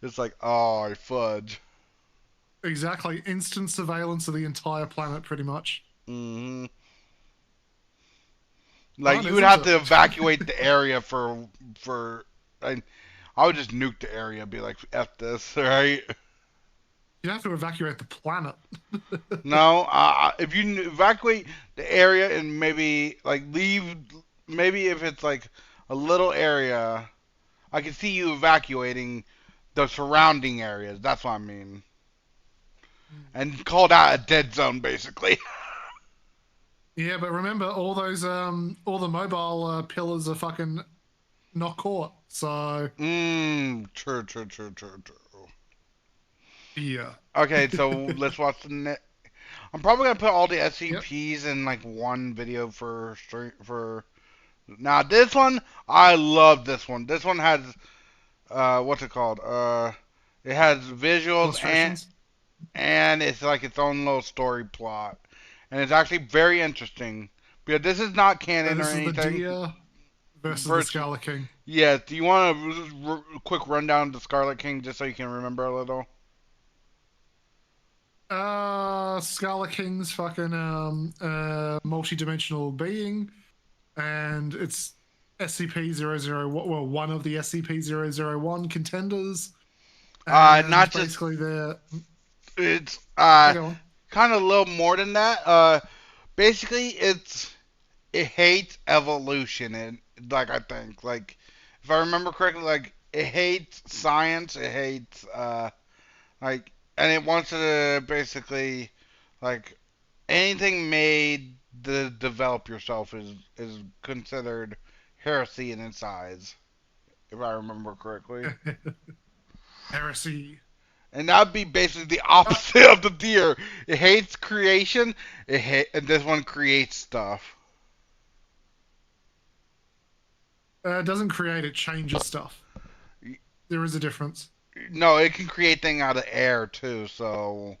Speaker 1: It's like, oh, fudge.
Speaker 2: Exactly. Instant surveillance of the entire planet, pretty much.
Speaker 1: Hmm. Like,
Speaker 2: Oh,
Speaker 1: you would
Speaker 2: this
Speaker 1: have
Speaker 2: is
Speaker 1: to evacuate the area for I would just nuke the area, be like, F this, right?
Speaker 2: You have to evacuate the planet.
Speaker 1: No, if you evacuate the area and maybe like leave, maybe if it's like a little area, I can see you evacuating the surrounding areas. That's what I mean. And call that a dead zone, basically.
Speaker 2: Yeah, but remember, all the mobile pillars are fucking not caught. So
Speaker 1: True, true, true, true, true.
Speaker 2: yeah.
Speaker 1: Okay, so let's watch the net. I'm probably gonna put all the
Speaker 2: Yep.
Speaker 1: SCPs in like one video for stream for. Now this one, I love this one. This one has what's it called? It has visuals
Speaker 2: Illustrations.
Speaker 1: and it's like its own little story plot, and it's actually very interesting. Because this is not
Speaker 2: So
Speaker 1: canon or
Speaker 2: this is the
Speaker 1: anything.
Speaker 2: deer versus the
Speaker 1: Virtu-
Speaker 2: Scarlet King.
Speaker 1: yeah. Do you want a quick rundown of the Scarlet King just so you can remember a little?
Speaker 2: Scarlet King's fucking multi-dimensional being, and it's SCP-001, well, one of the SCP-001 contenders,
Speaker 1: Not
Speaker 2: and
Speaker 1: just
Speaker 2: basically they're
Speaker 1: it's
Speaker 2: go on.
Speaker 1: kind of a little more than that. Basically, it hates evolution, and like I think, like if I remember correctly, like it hates science, it hates like, and it wants to basically like anything made to develop yourself is considered heresy in its eyes, if I remember correctly.
Speaker 2: Heresy.
Speaker 1: And that'd be basically the
Speaker 2: Uh,
Speaker 1: opposite of the deer. It hates creation. And this one creates stuff.
Speaker 2: it doesn't create; it changes stuff. There is a difference.
Speaker 1: No, it can create things out of air too. So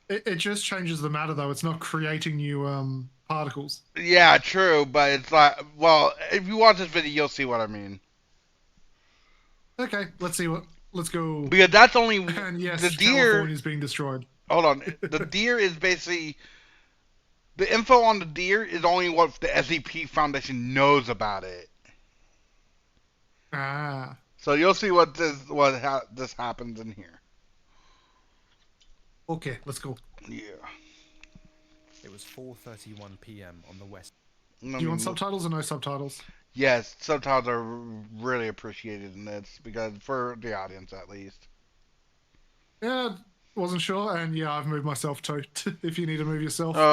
Speaker 2: It just changes the matter, though. It's not creating new particles.
Speaker 1: yeah, true. But it's like, well, if you watch this video, you'll see what I mean.
Speaker 2: Okay, let's see what. Let's go.
Speaker 1: Because that's only
Speaker 2: And
Speaker 1: the
Speaker 2: yes,
Speaker 1: deer.
Speaker 2: California is being destroyed.
Speaker 1: Hold on, the deer is basically the info on the deer is only what the SCP Foundation knows about it.
Speaker 2: Ah,
Speaker 1: So you'll see this happens in here.
Speaker 2: okay, let's go.
Speaker 1: Yeah.
Speaker 4: It was 4:31 p.m. on the west.
Speaker 2: Do you want subtitles or no subtitles?
Speaker 1: Yes, subtitles are really appreciated in this because for the audience at least.
Speaker 2: Yeah, wasn't sure, and yeah, I've moved myself too. If you need to move yourself,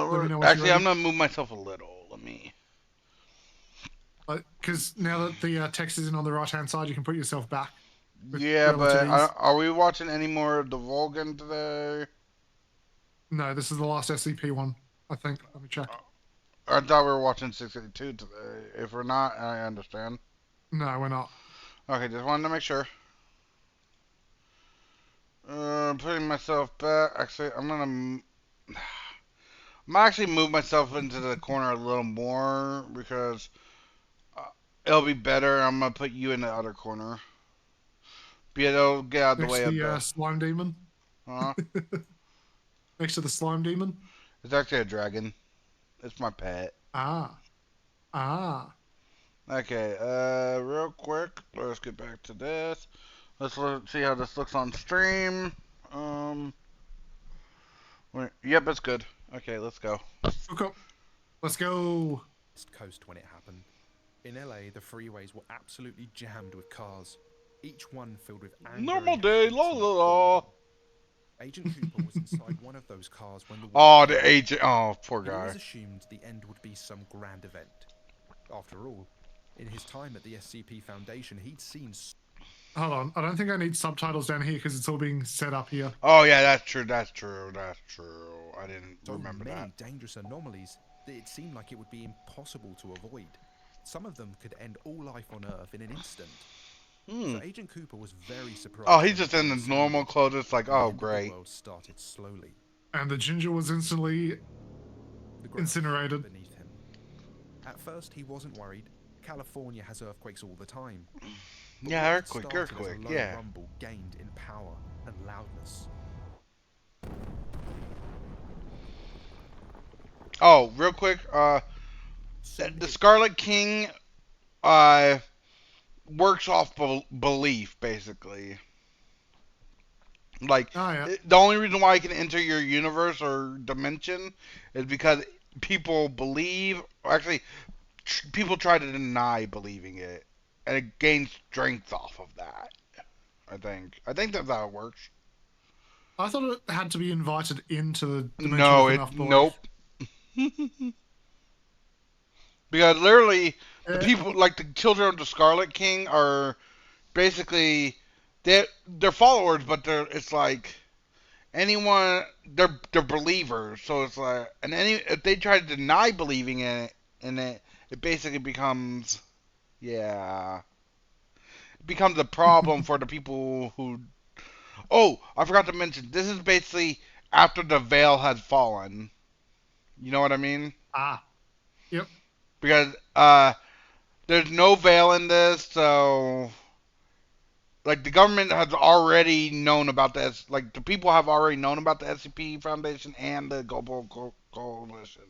Speaker 2: let me know when you're
Speaker 1: Actually, I'm
Speaker 2: ready.
Speaker 1: gonna move myself a little. Let me.
Speaker 2: Because now that the text isn't on the right-hand side, you can put yourself back with
Speaker 1: Yeah,
Speaker 2: relative
Speaker 1: but
Speaker 2: ease.
Speaker 1: are we watching any more of the Vulcan today?
Speaker 2: No, this is the last SCP one, I think. Let me check.
Speaker 1: I thought we were watching 682 today. If we're not, I understand.
Speaker 2: No, we're not.
Speaker 1: Okay, just wanted to make sure. Putting myself back. Actually, I'm actually move myself into the corner a little more because uh, it'll be better. I'm gonna put you in the other corner. Be it'll get out of the
Speaker 2: Next
Speaker 1: way
Speaker 2: to
Speaker 1: a
Speaker 2: the
Speaker 1: bit.
Speaker 2: slime demon.
Speaker 1: Huh?
Speaker 2: Next to the slime demon.
Speaker 1: It's actually a dragon. It's my pet.
Speaker 2: Ah, ah.
Speaker 1: Okay, real quick, let's get back to this. See how this looks on stream. Yep, it's good. Okay, let's go.
Speaker 2: Okay, let's go.
Speaker 4: West Coast when it happened. In LA, the freeways were absolutely jammed with cars, each one filled with anger
Speaker 1: Normal
Speaker 4: and
Speaker 1: day,
Speaker 4: hate
Speaker 1: la
Speaker 4: and
Speaker 1: la la.
Speaker 4: boredom. Agent Cooper was inside one of those cars when the war
Speaker 1: Oh,
Speaker 4: began.
Speaker 1: the agent. Oh, poor
Speaker 4: He always
Speaker 1: guy.
Speaker 4: assumed the end would be some grand event. After all, in his time at the SCP Foundation, he'd seen
Speaker 2: Hold on. I don't think I need subtitles down here because it's all being set up here.
Speaker 1: Oh yeah, that's true. That's true. That's true. I didn't
Speaker 4: so
Speaker 1: remember
Speaker 4: many
Speaker 1: that.
Speaker 4: dangerous anomalies that it seemed like it would be impossible to avoid. Some of them could end all life on Earth in an instant. So Agent Cooper was very surprised.
Speaker 1: Oh, he's
Speaker 4: when
Speaker 1: just
Speaker 4: the
Speaker 1: in
Speaker 4: bomb
Speaker 1: his normal
Speaker 4: sounded,
Speaker 1: clothes. It's like,
Speaker 4: and the
Speaker 1: oh,
Speaker 4: end of the
Speaker 1: great.
Speaker 4: world started slowly.
Speaker 2: And the ginger was instantly
Speaker 4: The ground
Speaker 2: incinerated.
Speaker 4: beneath him. At first, he wasn't worried. California has earthquakes all the time. But
Speaker 1: Yeah,
Speaker 4: what had
Speaker 1: earthquake,
Speaker 4: started as a
Speaker 1: earthquake,
Speaker 4: low
Speaker 1: yeah.
Speaker 4: rumble gained in power and loudness.
Speaker 1: Oh, real quick.
Speaker 4: Soon
Speaker 1: The
Speaker 4: it
Speaker 1: Scarlet King, uh, works off belief, basically. Like,
Speaker 2: Oh, yeah.
Speaker 1: the only reason why he can enter your universe or dimension is because people believe, or actually, people try to deny believing it, and it gains strength off of that. I think that's how it works.
Speaker 2: I thought it had to be invited into the dimension
Speaker 1: No,
Speaker 2: with
Speaker 1: it
Speaker 2: enough belief.
Speaker 1: nope. Because literally, the
Speaker 2: Uh,
Speaker 1: people like the children of the Scarlet King are basically they're followers, but it's like anyone they're believers. So it's like and any if they try to deny believing in it, it basically becomes yeah. It becomes a problem for the people who. Oh, I forgot to mention. This is basically after the veil has fallen. You know what I mean?
Speaker 2: ah, yep.
Speaker 1: Because there's no veil in this, so like the government has already known about this. Like the people have already known about the SCP Foundation and the Global Coalition.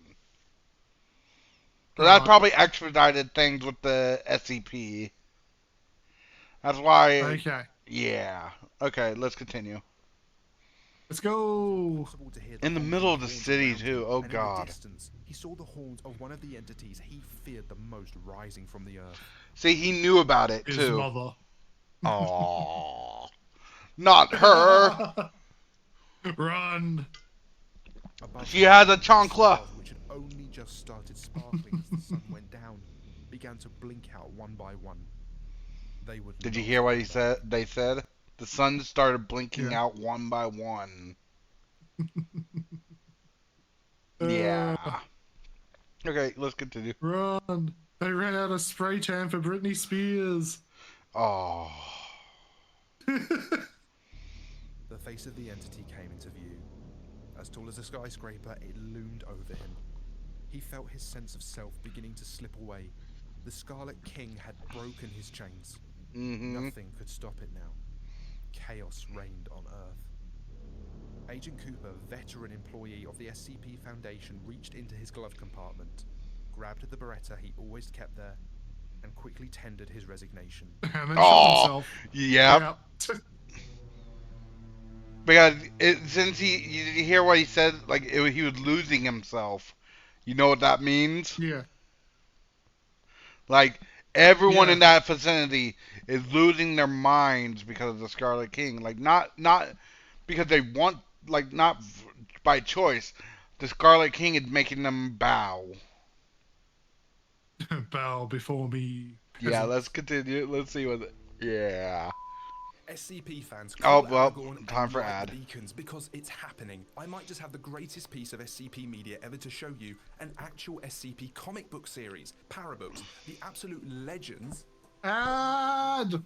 Speaker 1: So that
Speaker 2: Right.
Speaker 1: probably expedited things with the SCP. That's why.
Speaker 2: Okay.
Speaker 1: Yeah. Okay, let's continue.
Speaker 2: Let's go.
Speaker 4: Possible to hear
Speaker 1: In the
Speaker 4: honking
Speaker 1: middle of the
Speaker 4: horns
Speaker 1: city
Speaker 4: around
Speaker 1: too.
Speaker 4: him,
Speaker 1: Oh
Speaker 4: and in the
Speaker 1: god.
Speaker 4: distance, he saw the horns of one of the entities he feared the most rising from the earth.
Speaker 1: See, he knew about it
Speaker 2: His
Speaker 1: too.
Speaker 2: mother.
Speaker 1: Oh, not her.
Speaker 2: Run.
Speaker 4: Above
Speaker 1: She
Speaker 4: him,
Speaker 1: has a
Speaker 4: the
Speaker 1: chancla.
Speaker 4: stars, which had only just started sparkling as the sun went down, began to blink out one by one. They would.
Speaker 1: Did you
Speaker 4: not
Speaker 1: hear what he
Speaker 4: come
Speaker 1: said?
Speaker 4: back.
Speaker 1: They said the sun started blinking
Speaker 2: Yeah.
Speaker 1: out one by one.
Speaker 2: Uh,
Speaker 1: Yeah. Okay, let's continue.
Speaker 2: Run. They ran out of spray tan for Britney Spears.
Speaker 1: Oh.
Speaker 4: The face of the entity came into view. As tall as a skyscraper, it loomed over him. He felt his sense of self beginning to slip away. The Scarlet King had broken his chains.
Speaker 1: Mm-hmm.
Speaker 4: Nothing could stop it now. Chaos reigned on Earth. Agent Cooper, veteran employee of the SCP Foundation, reached into his glove compartment, grabbed the Beretta he always kept there, and quickly tendered his resignation.
Speaker 2: And then shot
Speaker 1: Oh.
Speaker 2: himself.
Speaker 1: Yep.
Speaker 2: Yeah.
Speaker 1: Because since you hear what he said, like he was losing himself. You know what that means?
Speaker 2: Yeah.
Speaker 1: Like everyone
Speaker 2: Yeah.
Speaker 1: in that vicinity is losing their minds because of the Scarlet King. Like not because they want, like not by choice. The Scarlet King is making them bow.
Speaker 2: Bow before me.
Speaker 1: Yeah,
Speaker 2: peasant.
Speaker 1: let's continue. Let's see what. Yeah.
Speaker 5: SCP fans,
Speaker 1: Oh,
Speaker 5: call
Speaker 1: well,
Speaker 5: Aragorn
Speaker 1: time
Speaker 5: and
Speaker 1: for
Speaker 5: light
Speaker 1: ad.
Speaker 5: the beacons because it's happening. I might just have the greatest piece of SCP media ever to show you, an actual SCP comic book series, Parabooks, the absolute legends.
Speaker 2: Ad.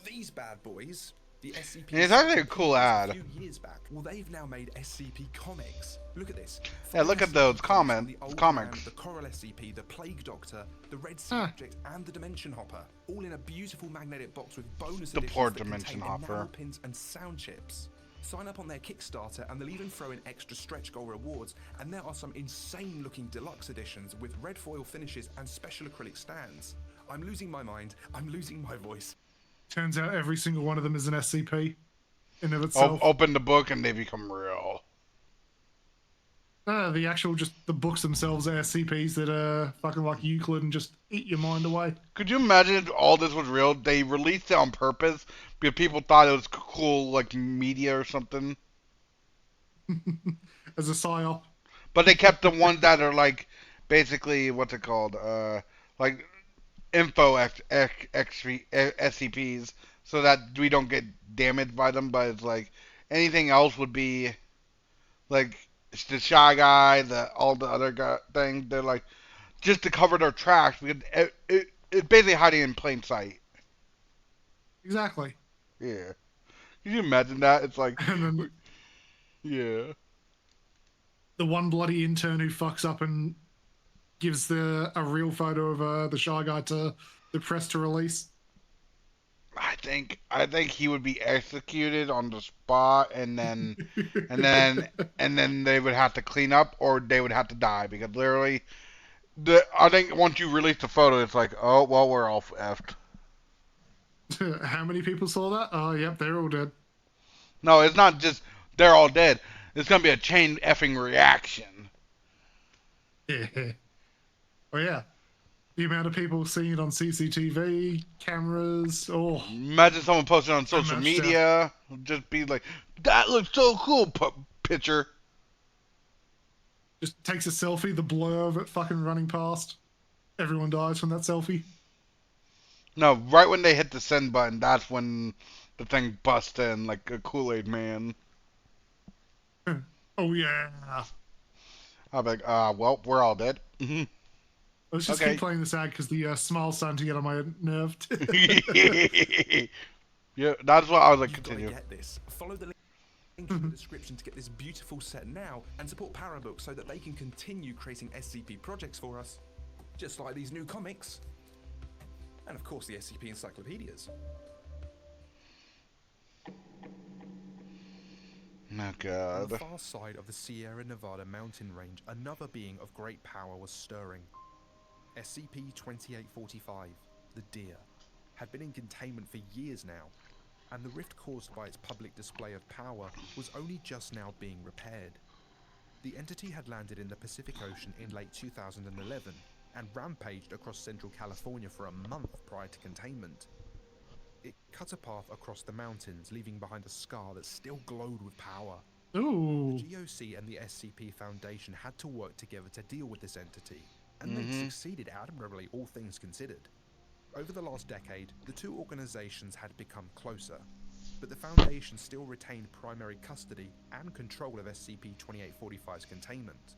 Speaker 5: These bad boys, the SCP.
Speaker 1: And it's actually a cool ad.
Speaker 5: A few years back, well, they've now made SCP comics. Look at this.
Speaker 1: Yeah, look at those
Speaker 5: from the Old
Speaker 1: comics.
Speaker 5: Man, the Coral SCP, the Plague Doctor, the Red Sea
Speaker 2: Huh.
Speaker 5: Object, and the Dimension Hopper, all in a beautiful magnetic box with bonus
Speaker 1: The
Speaker 5: editions
Speaker 1: poor
Speaker 5: that
Speaker 1: Dimension
Speaker 5: contain
Speaker 1: Hopper.
Speaker 5: enamel pins and sound chips. Sign up on their Kickstarter and they'll even throw in extra stretch goal rewards, and there are some insane looking deluxe editions with red foil finishes and special acrylic stands. I'm losing my mind, I'm losing my voice.
Speaker 2: Turns out every single one of them is an SCP in of itself.
Speaker 1: Open the book and they become real.
Speaker 2: The actual, just the books themselves are SCPs that are fucking like Euclid and just eat your mind away.
Speaker 1: Could you imagine if all this was real? They released it on purpose because people thought it was cool, like media or something.
Speaker 2: As a psyop.
Speaker 1: But they kept the ones that are like, basically, what's it called? Like info SCPs, so that we don't get damaged by them. But it's like anything else would be like the Shy Guy, all the other things. They're like just to cover their tracks because it's basically hiding in plain sight.
Speaker 2: Exactly.
Speaker 1: Yeah. Can you imagine that? It's like,
Speaker 2: And then
Speaker 1: yeah.
Speaker 2: the one bloody intern who fucks up and gives a real photo of the Shy Guy to the press to release.
Speaker 1: I think he would be executed on the spot, and then they would have to clean up, or they would have to die because literally, I think once you release the photo, it's like, oh well, we're all effed.
Speaker 2: How many people saw that? Oh, yep, they're all dead.
Speaker 1: No, it's not just they're all dead. It's gonna be a chain effing reaction.
Speaker 2: Yeah. Oh, yeah. The amount of people seeing it on CCTV, cameras, oh,
Speaker 1: Imagine someone posting on social
Speaker 2: much stuff.
Speaker 1: media, just be like, "That looks so cool." Picture.
Speaker 2: just takes a selfie, the blur of it fucking running past. Everyone dies from that selfie.
Speaker 1: No, right when they hit the send button, that's when the thing busts in like a Kool-Aid man.
Speaker 2: Oh yeah.
Speaker 1: I'll be like, well, we're all dead.
Speaker 2: Let's just
Speaker 1: Okay.
Speaker 2: keep playing this ad because the smile's starting to get on my nerve.
Speaker 1: Yeah, that's what I was like.
Speaker 5: You've got to
Speaker 1: Continue.
Speaker 5: get this. Follow the link in the description to get this beautiful set now and support Parabook so that they can continue creating SCP projects for us. Just like these new comics. And of course the SCP encyclopedias.
Speaker 1: Oh
Speaker 4: On
Speaker 1: god.
Speaker 4: the far side of the Sierra Nevada mountain range, another being of great power was stirring. SCP-2845, the Deer, had been in containment for years now, and the rift caused by its public display of power was only just now being repaired. The entity had landed in the Pacific Ocean in late 2011 and rampaged across central California for a month prior to containment. It cut a path across the mountains, leaving behind a scar that still glowed with power.
Speaker 2: Ooh.
Speaker 4: The GOC and the SCP Foundation had to work together to deal with this entity, and they'd succeeded admirably, all things considered. Over the last decade, the two organizations had become closer, but the Foundation still retained primary custody and control of SCP-2845's containment.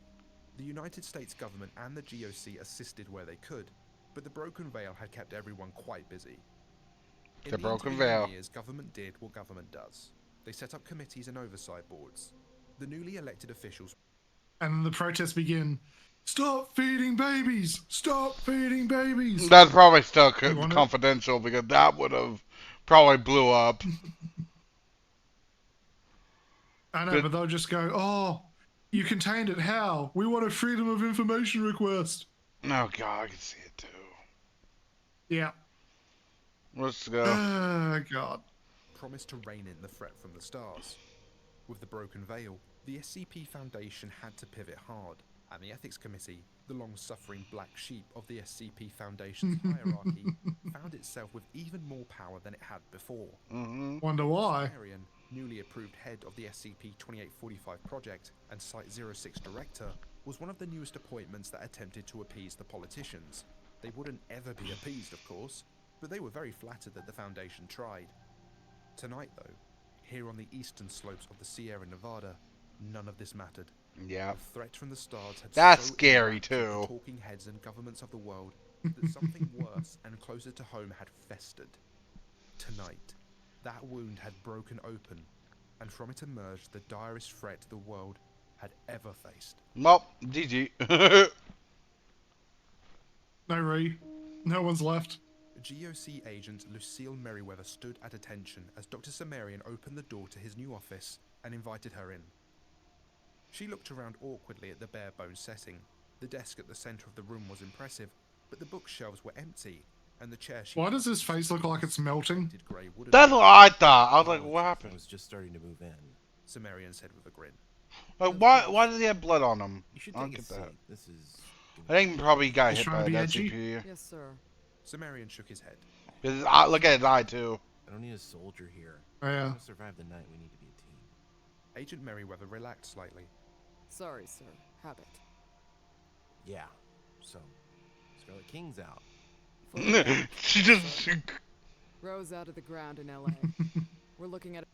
Speaker 4: The United States government and the GOC assisted where they could, but the Broken Veil had kept everyone quite busy. In
Speaker 1: The Broken
Speaker 4: intervening
Speaker 1: Veil.
Speaker 4: years, government did what government does. They set up committees and oversight boards. The newly elected officials
Speaker 2: And the protests begin. Stop feeding babies! Stop feeding babies!
Speaker 1: That's probably still
Speaker 2: You want it?
Speaker 1: confidential because that would have probably blew up.
Speaker 2: I know,
Speaker 1: Good.
Speaker 2: but they'll just go, oh, you contained it. How? We want a freedom of information request.
Speaker 1: Oh god, I can see it too.
Speaker 2: Yeah.
Speaker 1: Let's go.
Speaker 2: Oh, God.
Speaker 4: promised to rein in the threat from the stars. With the Broken Veil, the SCP Foundation had to pivot hard, and the Ethics Committee, the long-suffering black sheep of the SCP Foundation's hierarchy, found itself with even more power than it had before.
Speaker 2: Wonder why.
Speaker 4: Marion, newly approved head of the SCP-2845 project and Site-06 director, was one of the newest appointments that attempted to appease the politicians. They wouldn't ever be appeased, of course, but they were very flattered that the Foundation tried. Tonight, though, here on the eastern slopes of the Sierra Nevada, none of this mattered.
Speaker 1: Yeah.
Speaker 4: The threat from the stars had
Speaker 1: That's
Speaker 4: so
Speaker 1: scary,
Speaker 4: enraptured the
Speaker 1: too.
Speaker 4: talking heads and governments of the world that something worse and closer to home had festered. Tonight, that wound had broken open, and from it emerged the direst threat the world had ever faced.
Speaker 1: Well, GG.
Speaker 2: No re. No one's left.
Speaker 4: GOC agent Lucille Merriweather stood at attention as Dr. Sumerian opened the door to his new office and invited her in. She looked around awkwardly at the bare-bones setting. The desk at the center of the room was impressive, but the bookshelves were empty, and the chair she...
Speaker 2: Why does his face look like it's melting?
Speaker 4: Grey wooden
Speaker 1: That's what I thought. I was like, what
Speaker 6: I
Speaker 1: happened?
Speaker 6: was just starting to move in.
Speaker 4: Sumerian said with a grin.
Speaker 1: Like, why does he have blood on him?
Speaker 6: You should
Speaker 1: I don't
Speaker 6: take a
Speaker 1: get
Speaker 6: seat.
Speaker 1: that.
Speaker 6: This is.
Speaker 1: I think probably he got
Speaker 2: He's
Speaker 1: hit
Speaker 2: trying
Speaker 1: by
Speaker 2: to be
Speaker 1: an
Speaker 2: edgy?
Speaker 1: SCP.
Speaker 7: Yes, sir.
Speaker 4: Sumerian shook his head.
Speaker 1: Look at his eye, too.
Speaker 6: I don't need a soldier here.
Speaker 2: Oh, yeah.
Speaker 6: To survive the night, we need to be a team.
Speaker 4: Agent Merriweather relaxed slightly.
Speaker 7: Sorry, sir. Habit.
Speaker 6: Yeah. So, Scarlet King's out.
Speaker 7: Fully back.
Speaker 1: She just...
Speaker 7: Rose out of the ground in LA. We're looking at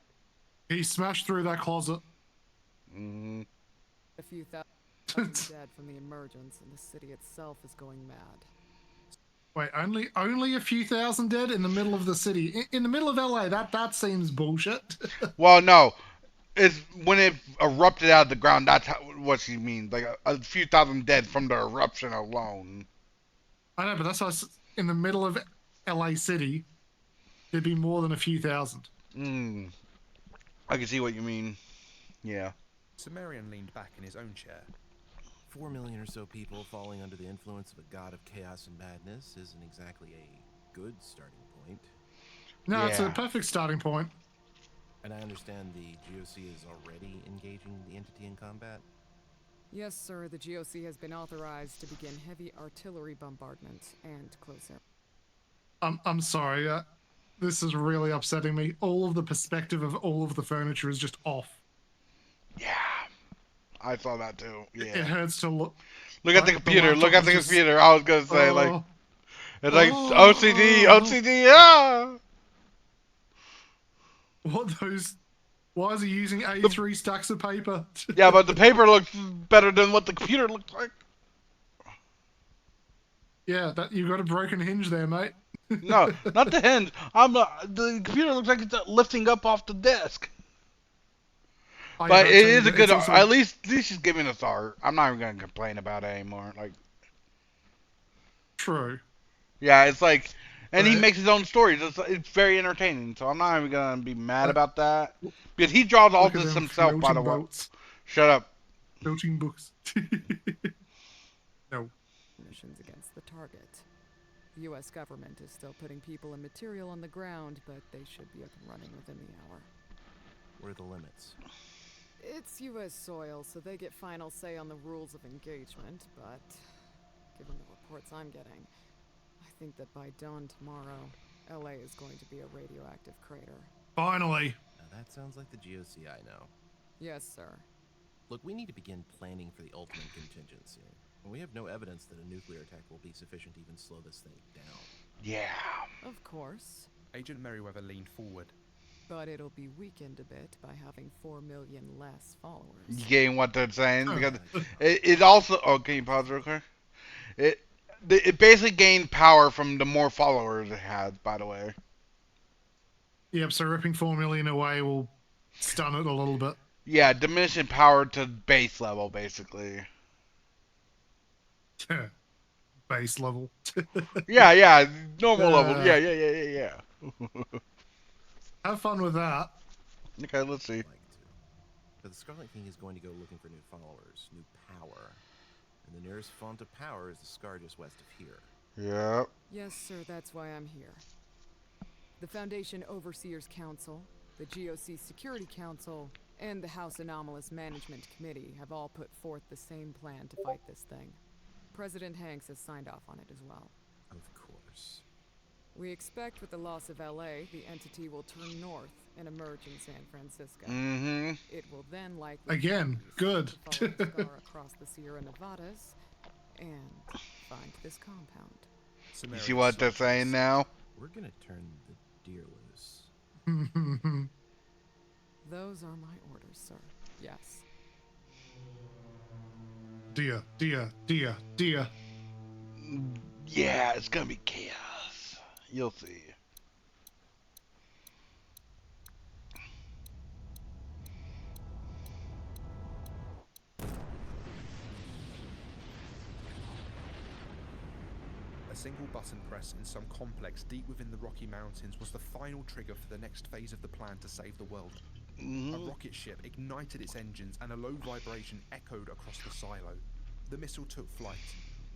Speaker 2: He smashed through that closet.
Speaker 1: Mhm.
Speaker 7: a few thousand dead from the emergence, and the city itself is going mad.
Speaker 2: Wait, only a few thousand dead in the middle of the city, in the middle of LA. That seems bullshit.
Speaker 1: Well, no. It's when it erupted out of the ground, that's what she means. Like, a few thousand dead from the eruption alone.
Speaker 2: I know, but that's why in the middle of LA City, there'd be more than a few thousand.
Speaker 1: I can see what you mean. Yeah.
Speaker 4: Sumerian leaned back in his own chair.
Speaker 6: 4 million or so people falling under the influence of a god of chaos and madness isn't exactly a good starting point.
Speaker 2: No, it's a
Speaker 1: Yeah.
Speaker 2: perfect starting point.
Speaker 6: And I understand the GOC is already engaging the entity in combat.
Speaker 7: Yes, sir. The GOC has been authorized to begin heavy artillery bombardment and close air.
Speaker 2: I'm sorry. This is really upsetting me. All of the perspective of all of the furniture is just off.
Speaker 1: Yeah. I saw that too.
Speaker 2: It
Speaker 1: Yeah.
Speaker 2: hurts to look.
Speaker 1: Look at the
Speaker 2: Like,
Speaker 1: computer. Look
Speaker 2: laptop
Speaker 1: at the
Speaker 2: is just-
Speaker 1: computer. I was gonna say like
Speaker 2: Oh,
Speaker 1: it's like
Speaker 2: oh,
Speaker 1: OCD,
Speaker 2: oh.
Speaker 1: OCD. Yeah.
Speaker 2: What those? Why is he using A3 stacks of paper?
Speaker 1: Yeah, but the paper looks better than what the computer looks like.
Speaker 2: Yeah, that you got a broken hinge there, mate.
Speaker 1: No, not the hinge. The computer looks like it's lifting up off the desk. But it is a good.
Speaker 2: Also,
Speaker 1: At least she's giving us art. I'm not even gonna complain about it anymore. Like,
Speaker 2: true.
Speaker 1: yeah, it's like, and he
Speaker 2: But-
Speaker 1: makes his own stories. It's very entertaining. So I'm not even gonna be mad about that because he draws all
Speaker 2: Look at
Speaker 1: this
Speaker 2: them
Speaker 1: himself. By the
Speaker 2: floating
Speaker 1: way,
Speaker 2: boats,
Speaker 1: shut up.
Speaker 2: floating books. No.
Speaker 7: Missions against the target. The U.S. government is still putting people and material on the ground, but they should be up and running within the hour.
Speaker 6: What are the limits?
Speaker 7: It's U.S. soil, so they get final say on the rules of engagement, but given the reports I'm getting, I think that by dawn tomorrow, LA is going to be a radioactive crater.
Speaker 2: Finally.
Speaker 6: Now that sounds like the GOC I know.
Speaker 7: Yes, sir.
Speaker 6: Look, we need to begin planning for the ultimate contingency. We have no evidence that a nuclear attack will be sufficient to even slow this thing down.
Speaker 1: Yeah.
Speaker 7: Of course.
Speaker 4: Agent Merriweather leaned forward.
Speaker 7: But it'll be weakened a bit by having 4 million less followers.
Speaker 1: You getting what they're saying?
Speaker 2: Oh.
Speaker 1: Because it also. Oh, can you pause real quick? It basically gained power from the more followers it has. By the way.
Speaker 2: Yep. So ripping 4 million away will stun it a little bit.
Speaker 1: Yeah, diminishing power to base level, basically.
Speaker 2: Base level.
Speaker 1: Yeah, normal level. Yeah.
Speaker 2: Have fun with that.
Speaker 1: Okay, let's see.
Speaker 6: Like to. But the Scarlet King is going to go looking for new followers, new power. And the nearest font of power is the scar just west of here.
Speaker 1: Yep.
Speaker 7: Yes, sir, that's why I'm here. The Foundation Overseers Council, the GOC Security Council, and the House Anomalous Management Committee have all put forth the same plan to fight this thing. President Hanks has signed off on it as well.
Speaker 6: Of course.
Speaker 7: We expect with the loss of LA, the entity will turn north and emerge in San Francisco.
Speaker 1: Mm-hmm.
Speaker 7: It will then likely
Speaker 2: Again, good.
Speaker 7: follow the scar across the Sierra Nevadas and find this compound.
Speaker 1: You see what they're saying now?
Speaker 6: We're gonna turn the deer loose.
Speaker 7: Those are my orders, sir. Yes.
Speaker 2: Dear.
Speaker 1: Yeah, it's gonna be chaos. You'll see.
Speaker 4: A single button press in some complex deep within the Rocky Mountains was the final trigger for the next phase of the plan to save the world. A rocket ship ignited its engines and a low vibration echoed across the silo. The missile took flight,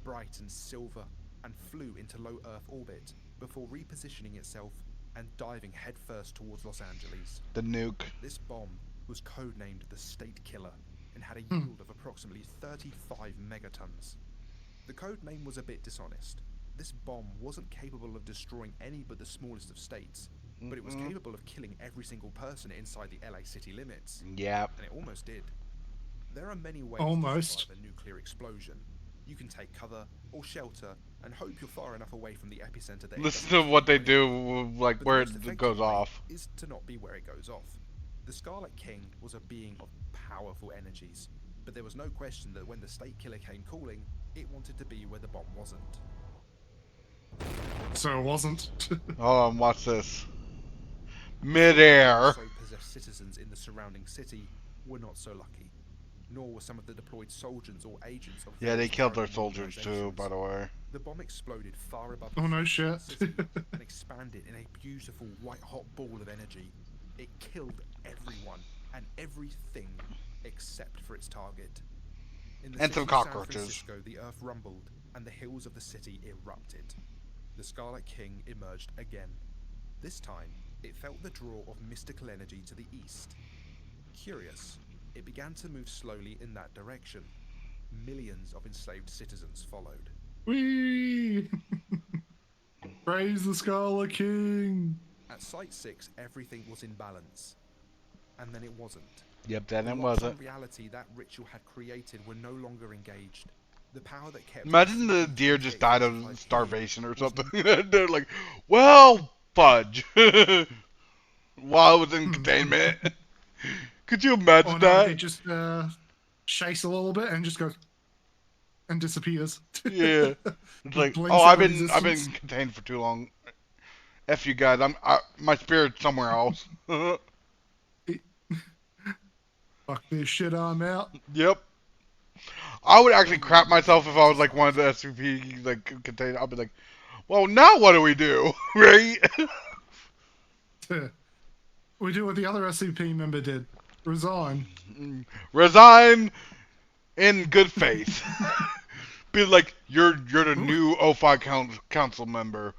Speaker 4: bright and silver, and flew into low Earth orbit before repositioning itself and diving headfirst towards Los Angeles.
Speaker 1: The nuke.
Speaker 4: This bomb was codenamed the State Killer and had a yield of approximately 35 megatons. The code name was a bit dishonest. This bomb wasn't capable of destroying any but the smallest of states, but it was capable of killing every single person inside the LA city limits.
Speaker 1: Yep.
Speaker 4: And it almost did. There are many ways
Speaker 2: Almost.
Speaker 4: to survive a nuclear explosion. You can take cover or shelter and hope you're far enough away from the epicenter that it
Speaker 1: Listen
Speaker 4: doesn't
Speaker 1: to what they
Speaker 4: explode.
Speaker 1: do, like
Speaker 4: But the
Speaker 1: where
Speaker 4: most
Speaker 1: it
Speaker 4: effective
Speaker 1: goes
Speaker 4: way
Speaker 1: off.
Speaker 4: is to not be where it goes off. The Scarlet King was a being of powerful energies, but there was no question that when the State Killer came calling, it wanted to be where the bomb wasn't.
Speaker 2: So it wasn't.
Speaker 1: Hold on, watch this. Midair.
Speaker 4: So possessed citizens in the surrounding city were not so lucky, nor were some of the deployed soldiers or agents of
Speaker 1: Yeah, they
Speaker 4: various
Speaker 1: killed their
Speaker 4: paranormal
Speaker 1: soldiers too,
Speaker 4: organizations.
Speaker 1: by the way.
Speaker 4: The bomb exploded far above
Speaker 2: Oh, no
Speaker 4: the
Speaker 2: shit.
Speaker 4: city and expanded in a beautiful white-hot ball of energy. It killed everyone and everything except for its target. In the
Speaker 1: And
Speaker 4: city
Speaker 1: some
Speaker 4: of
Speaker 1: cockroaches.
Speaker 4: San Francisco, the earth rumbled and the hills of the city erupted. The Scarlet King emerged again. This time, it felt the draw of mystical energy to the east. Curious, it began to move slowly in that direction. Millions of enslaved citizens followed.
Speaker 2: Whee! Praise the Scarlet King!
Speaker 4: At Site 6, everything was in balance. And then it wasn't.
Speaker 1: Yep, then
Speaker 4: The
Speaker 1: it
Speaker 4: locks
Speaker 1: wasn't.
Speaker 4: on reality that ritual had created were no longer engaged. The power that kept
Speaker 1: Imagine the deer just died of
Speaker 4: 2845
Speaker 1: starvation or
Speaker 4: was
Speaker 1: something. They're like, well, fudge. While I was in containment. Could you imagine
Speaker 2: Oh no,
Speaker 1: that?
Speaker 2: it just shakes a little bit and just goes and disappears.
Speaker 1: Yeah. It's like,
Speaker 2: blinks
Speaker 1: oh,
Speaker 2: out
Speaker 1: I've
Speaker 2: of
Speaker 1: been
Speaker 2: existence.
Speaker 1: contained for too long. F you guys, my spirit's somewhere else.
Speaker 2: Fuck this shit, I'm out.
Speaker 1: Yep. I would actually crap myself if I was like one of the SCP like contained. I'd be like, well, now what do we do, right?
Speaker 2: We do what the other SCP member did. Resign.
Speaker 1: Resign in good faith. Be like, you're the new O5 council member.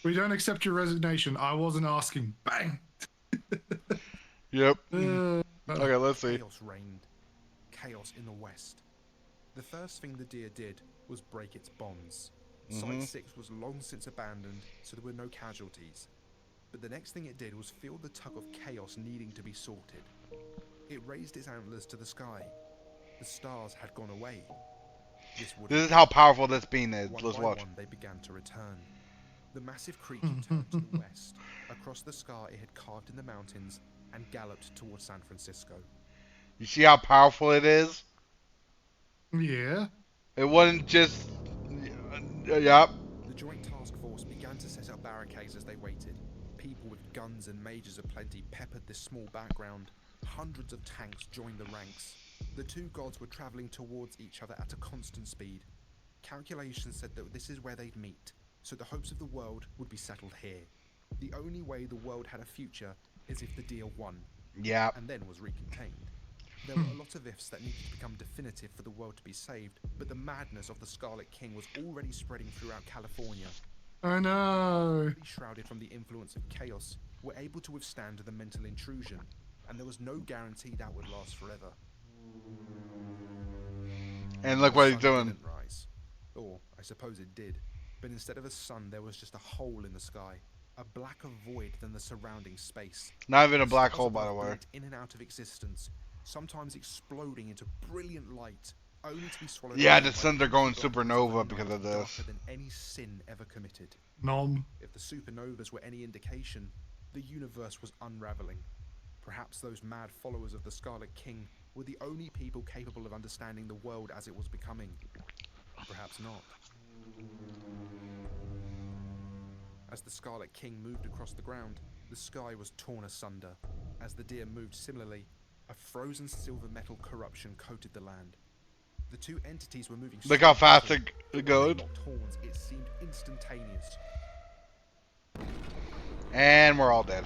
Speaker 2: We don't accept your resignation. I wasn't asking. Bang.
Speaker 1: Yep. Okay, let's see.
Speaker 4: Chaos reigned. Chaos in the west. The first thing the deer did was break its bonds. Site 6 was long since abandoned, so there were no casualties. But the next thing it did was feel the tug of chaos needing to be sorted. It raised its antlers to the sky. The stars had gone away.
Speaker 1: This is how powerful this being is.
Speaker 4: One
Speaker 1: Let's
Speaker 4: by
Speaker 1: watch.
Speaker 4: one, they began to return. The massive creature turned to the west. Across the scar it had carved in the mountains and galloped towards San Francisco.
Speaker 1: You see how powerful it is?
Speaker 2: Yeah.
Speaker 1: It wasn't just. Yep.
Speaker 4: The Joint Task Force began to set up barricades as they waited. People with guns and majors aplenty peppered this small background. Hundreds of tanks joined the ranks. The two gods were travelling towards each other at a constant speed. Calculations said that this is where they'd meet, so the hopes of the world would be settled here. The only way the world had a future is if the deal won,
Speaker 1: Yep.
Speaker 4: and then was recontained. There were a lot of ifs that needed to become definitive for the world to be saved, but the madness of the Scarlet King was already spreading throughout California.
Speaker 2: I know.
Speaker 4: Shrouded from the influence of chaos, were able to withstand the mental intrusion, and there was no guarantee that would last forever.
Speaker 1: And look
Speaker 4: The
Speaker 1: what he's
Speaker 4: sun
Speaker 1: doing.
Speaker 4: didn't rise. Or, I suppose it did. But instead of a sun, there was just a hole in the sky. A blacker void than the surrounding space.
Speaker 1: Not even a black
Speaker 4: Stars
Speaker 1: hole, by the
Speaker 4: above
Speaker 1: way.
Speaker 4: blinked in and out of existence, sometimes exploding into brilliant light, only to be swallowed
Speaker 1: Yeah,
Speaker 4: up
Speaker 1: the
Speaker 4: by
Speaker 1: suns are
Speaker 4: black
Speaker 1: going
Speaker 4: holes of
Speaker 1: supernova
Speaker 4: night
Speaker 1: because of this.
Speaker 4: darker than any sin ever committed.
Speaker 2: Nom.
Speaker 4: If the supernovas were any indication, the universe was unraveling. Perhaps those mad followers of the Scarlet King were the only people capable of understanding the world as it was becoming. Perhaps not. As the Scarlet King moved across the ground, the sky was torn asunder. As the deer moved similarly, a frozen silver metal corruption coated the land. The two entities were moving
Speaker 1: Look how
Speaker 4: so
Speaker 1: fast
Speaker 4: quickly,
Speaker 1: it goes.
Speaker 4: they locked horns, it seemed instantaneous.
Speaker 1: And we're all dead.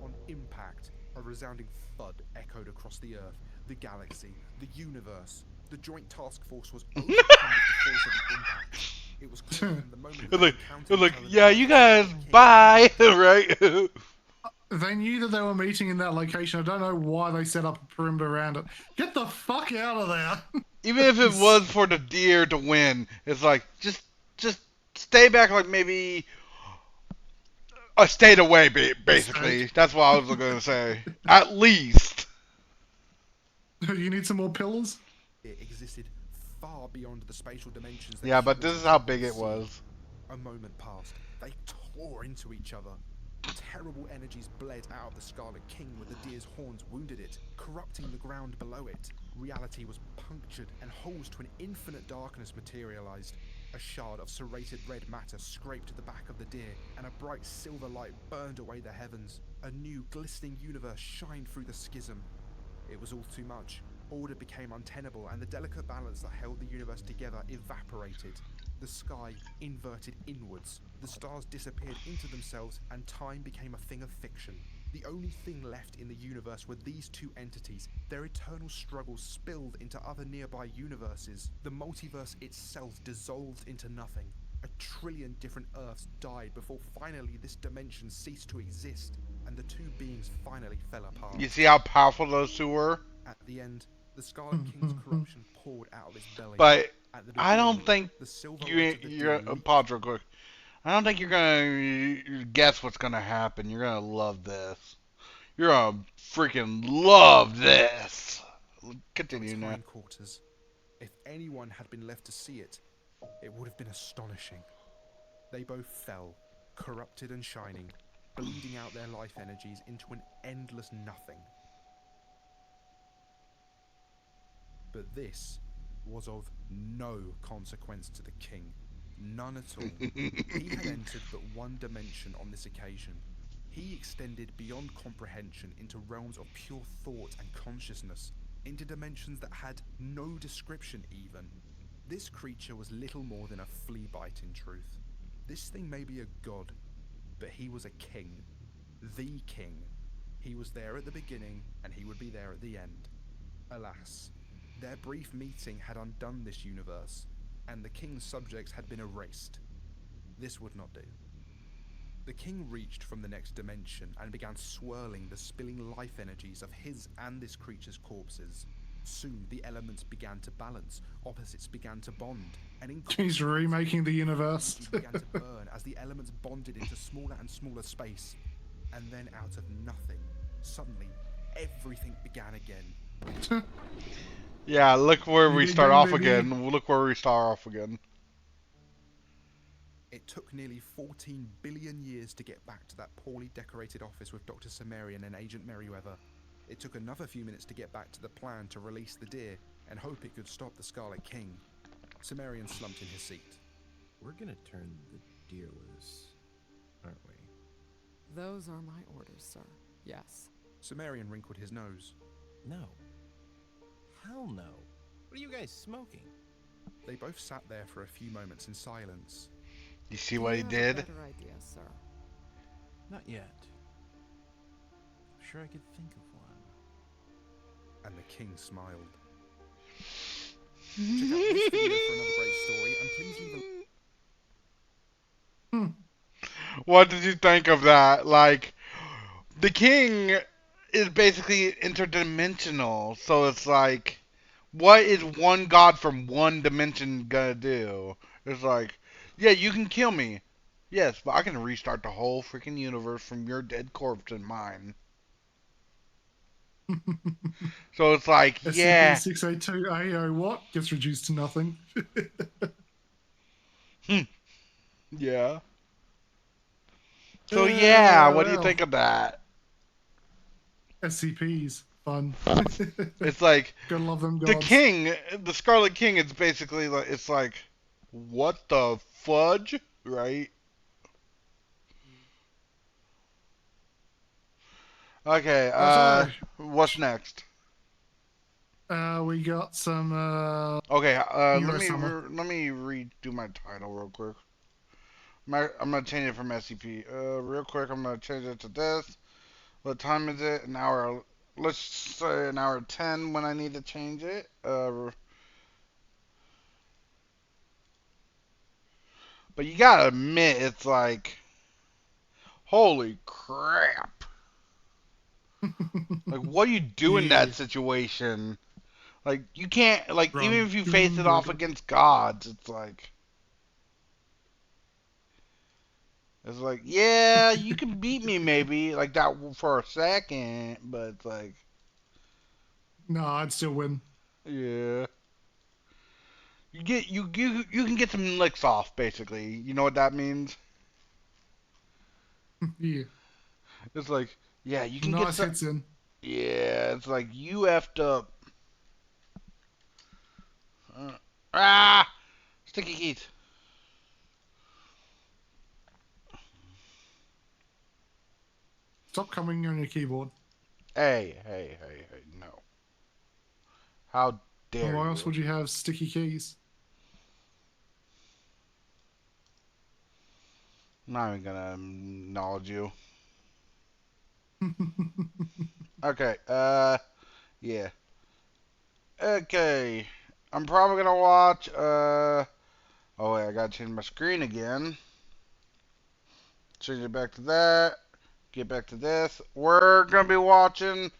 Speaker 4: On impact, a resounding thud echoed across the Earth, the galaxy, the universe. The Joint Task Force was overcome with the force of the impact. It was clear from the moment
Speaker 1: It's
Speaker 4: they
Speaker 1: like,
Speaker 4: encountered each other
Speaker 1: yeah,
Speaker 4: that
Speaker 1: you
Speaker 4: the
Speaker 1: guys,
Speaker 4: Scarlet King
Speaker 1: bye, right?
Speaker 2: They knew that they were meeting in that location. I don't know why they set up a perimeter around it. Get the fuck out of there.
Speaker 1: Even if it was for the deer to win, it's like, just stay back like maybe a state away, basically. That's what I was going to say. At least.
Speaker 2: You need some more pillars?
Speaker 4: It existed far beyond the spatial dimensions. that
Speaker 1: Yeah, but
Speaker 4: humans
Speaker 1: this is how
Speaker 4: could
Speaker 1: big it
Speaker 4: see.
Speaker 1: was.
Speaker 4: A moment passed. They tore into each other. Terrible energies bled out of the Scarlet King where the deer's horns wounded it, corrupting the ground below it. Reality was punctured and holes to an infinite darkness materialized. A shard of serrated red matter scraped the back of the deer, and a bright silver light burned away the heavens. A new glistening universe shined through the schism. It was all too much. Order became untenable, and the delicate balance that held the universe together evaporated. The sky inverted inwards. The stars disappeared into themselves, and time became a thing of fiction. The only thing left in the universe were these two entities. Their eternal struggles spilled into other nearby universes. The multiverse itself dissolved into nothing. A trillion different Earths died before finally this dimension ceased to exist, and the two beings finally fell apart.
Speaker 1: You see how powerful those two were?
Speaker 4: At the end, The Scarlet King's corruption poured out of its belly.
Speaker 1: But
Speaker 4: At the
Speaker 1: I
Speaker 4: beginning,
Speaker 1: don't think
Speaker 4: the silver
Speaker 1: you
Speaker 4: light of the
Speaker 1: you're
Speaker 4: deer leaped.
Speaker 1: pause real quick. I don't think you're gonna guess what's gonna happen. You're gonna love this. You're gonna freaking love this.
Speaker 4: From
Speaker 1: Continue
Speaker 4: its
Speaker 1: now.
Speaker 4: hindquarters. If anyone had been left to see it, it would have been astonishing. They both fell, corrupted and shining, bleeding out their life energies into an endless nothing. But this was of no consequence to the king. None at all. He had entered but one dimension on this occasion. He extended beyond comprehension into realms of pure thought and consciousness, into dimensions that had no description even. This creature was little more than a flea bite in truth. This thing may be a god, but he was a king. The king. He was there at the beginning, and he would be there at the end. Alas, their brief meeting had undone this universe, and the king's subjects had been erased. This would not do. The king reached from the next dimension and began swirling the spilling life energies of his and this creature's corpses. Soon the elements began to balance, opposites began to bond, and
Speaker 2: He's remaking the universe.
Speaker 4: began to burn as the elements bonded into smaller and smaller space. And then out of nothing, suddenly, everything began again.
Speaker 1: Yeah, look where we
Speaker 2: Bing,
Speaker 1: start
Speaker 2: bang,
Speaker 1: off
Speaker 2: baby.
Speaker 1: again. Look where we start off again.
Speaker 4: It took nearly 14 billion years to get back to that poorly decorated office with Dr. Sumerian and Agent Merryweather. It took another few minutes to get back to the plan to release the deer and hope it could stop the Scarlet King. Sumerian slumped in his seat.
Speaker 6: We're gonna turn the deer loose, aren't we?
Speaker 7: Those are my orders, sir. Yes.
Speaker 4: Sumerian wrinkled his nose.
Speaker 6: No. Hell no. What are you guys smoking?
Speaker 4: They both sat there for a few moments in silence.
Speaker 1: You see
Speaker 7: Do
Speaker 1: what
Speaker 7: you
Speaker 1: he
Speaker 7: have
Speaker 1: did?
Speaker 7: A better idea, sir.
Speaker 6: Not yet. I'm sure I could think of one.
Speaker 4: And the king smiled. Check out this video for another great story, and please leave a
Speaker 1: What did you think of that? Like, the king is basically interdimensional, so it's like, what is one god from one dimension gonna do? It's like, yeah, you can kill me. Yes, but I can restart the whole freaking universe from your dead corpse and mine. So it's like, yeah.
Speaker 2: SCP-682-AO what? Gets reduced to nothing.
Speaker 1: Yeah. So yeah, what do you
Speaker 2: well.
Speaker 1: think of that?
Speaker 2: SCPs. Fun.
Speaker 1: It's like,
Speaker 2: Gotta love them
Speaker 1: the
Speaker 2: gods.
Speaker 1: king, the Scarlet King, is basically like, it's like, what the fudge, right? Okay,
Speaker 2: Sorry.
Speaker 1: what's next?
Speaker 2: We got some
Speaker 1: Okay,
Speaker 2: US summer.
Speaker 1: let me redo my title real quick. I'm gonna change it from SCP. Real quick, I'm gonna change it to this. What time is it? An hour. Let's say an hour 10 when I need to change it. But you gotta admit, it's like, holy crap! Like, what do you do in that
Speaker 2: Yeah.
Speaker 1: situation? Like, you can't, like,
Speaker 2: Run.
Speaker 1: even if you face it off against gods, it's like, yeah, you can beat me maybe, like that for a second, but it's like,
Speaker 2: No, I'd still win.
Speaker 1: yeah. You can get some licks off, basically. You know what that means?
Speaker 2: Yeah.
Speaker 1: It's like, yeah, you can get
Speaker 2: Nice
Speaker 1: some.
Speaker 2: hits in.
Speaker 1: Yeah, it's like you effed up. Ah, sticky keys.
Speaker 2: Stop coming on your keyboard.
Speaker 1: Hey, no. How dare
Speaker 2: Why
Speaker 1: you?
Speaker 2: else would you have sticky keys?
Speaker 1: I'm not even gonna acknowledge you. Okay, yeah. Okay. I'm probably gonna watch, oh wait, I gotta change my screen again. Change it back to that. Get back to this. We're gonna be watching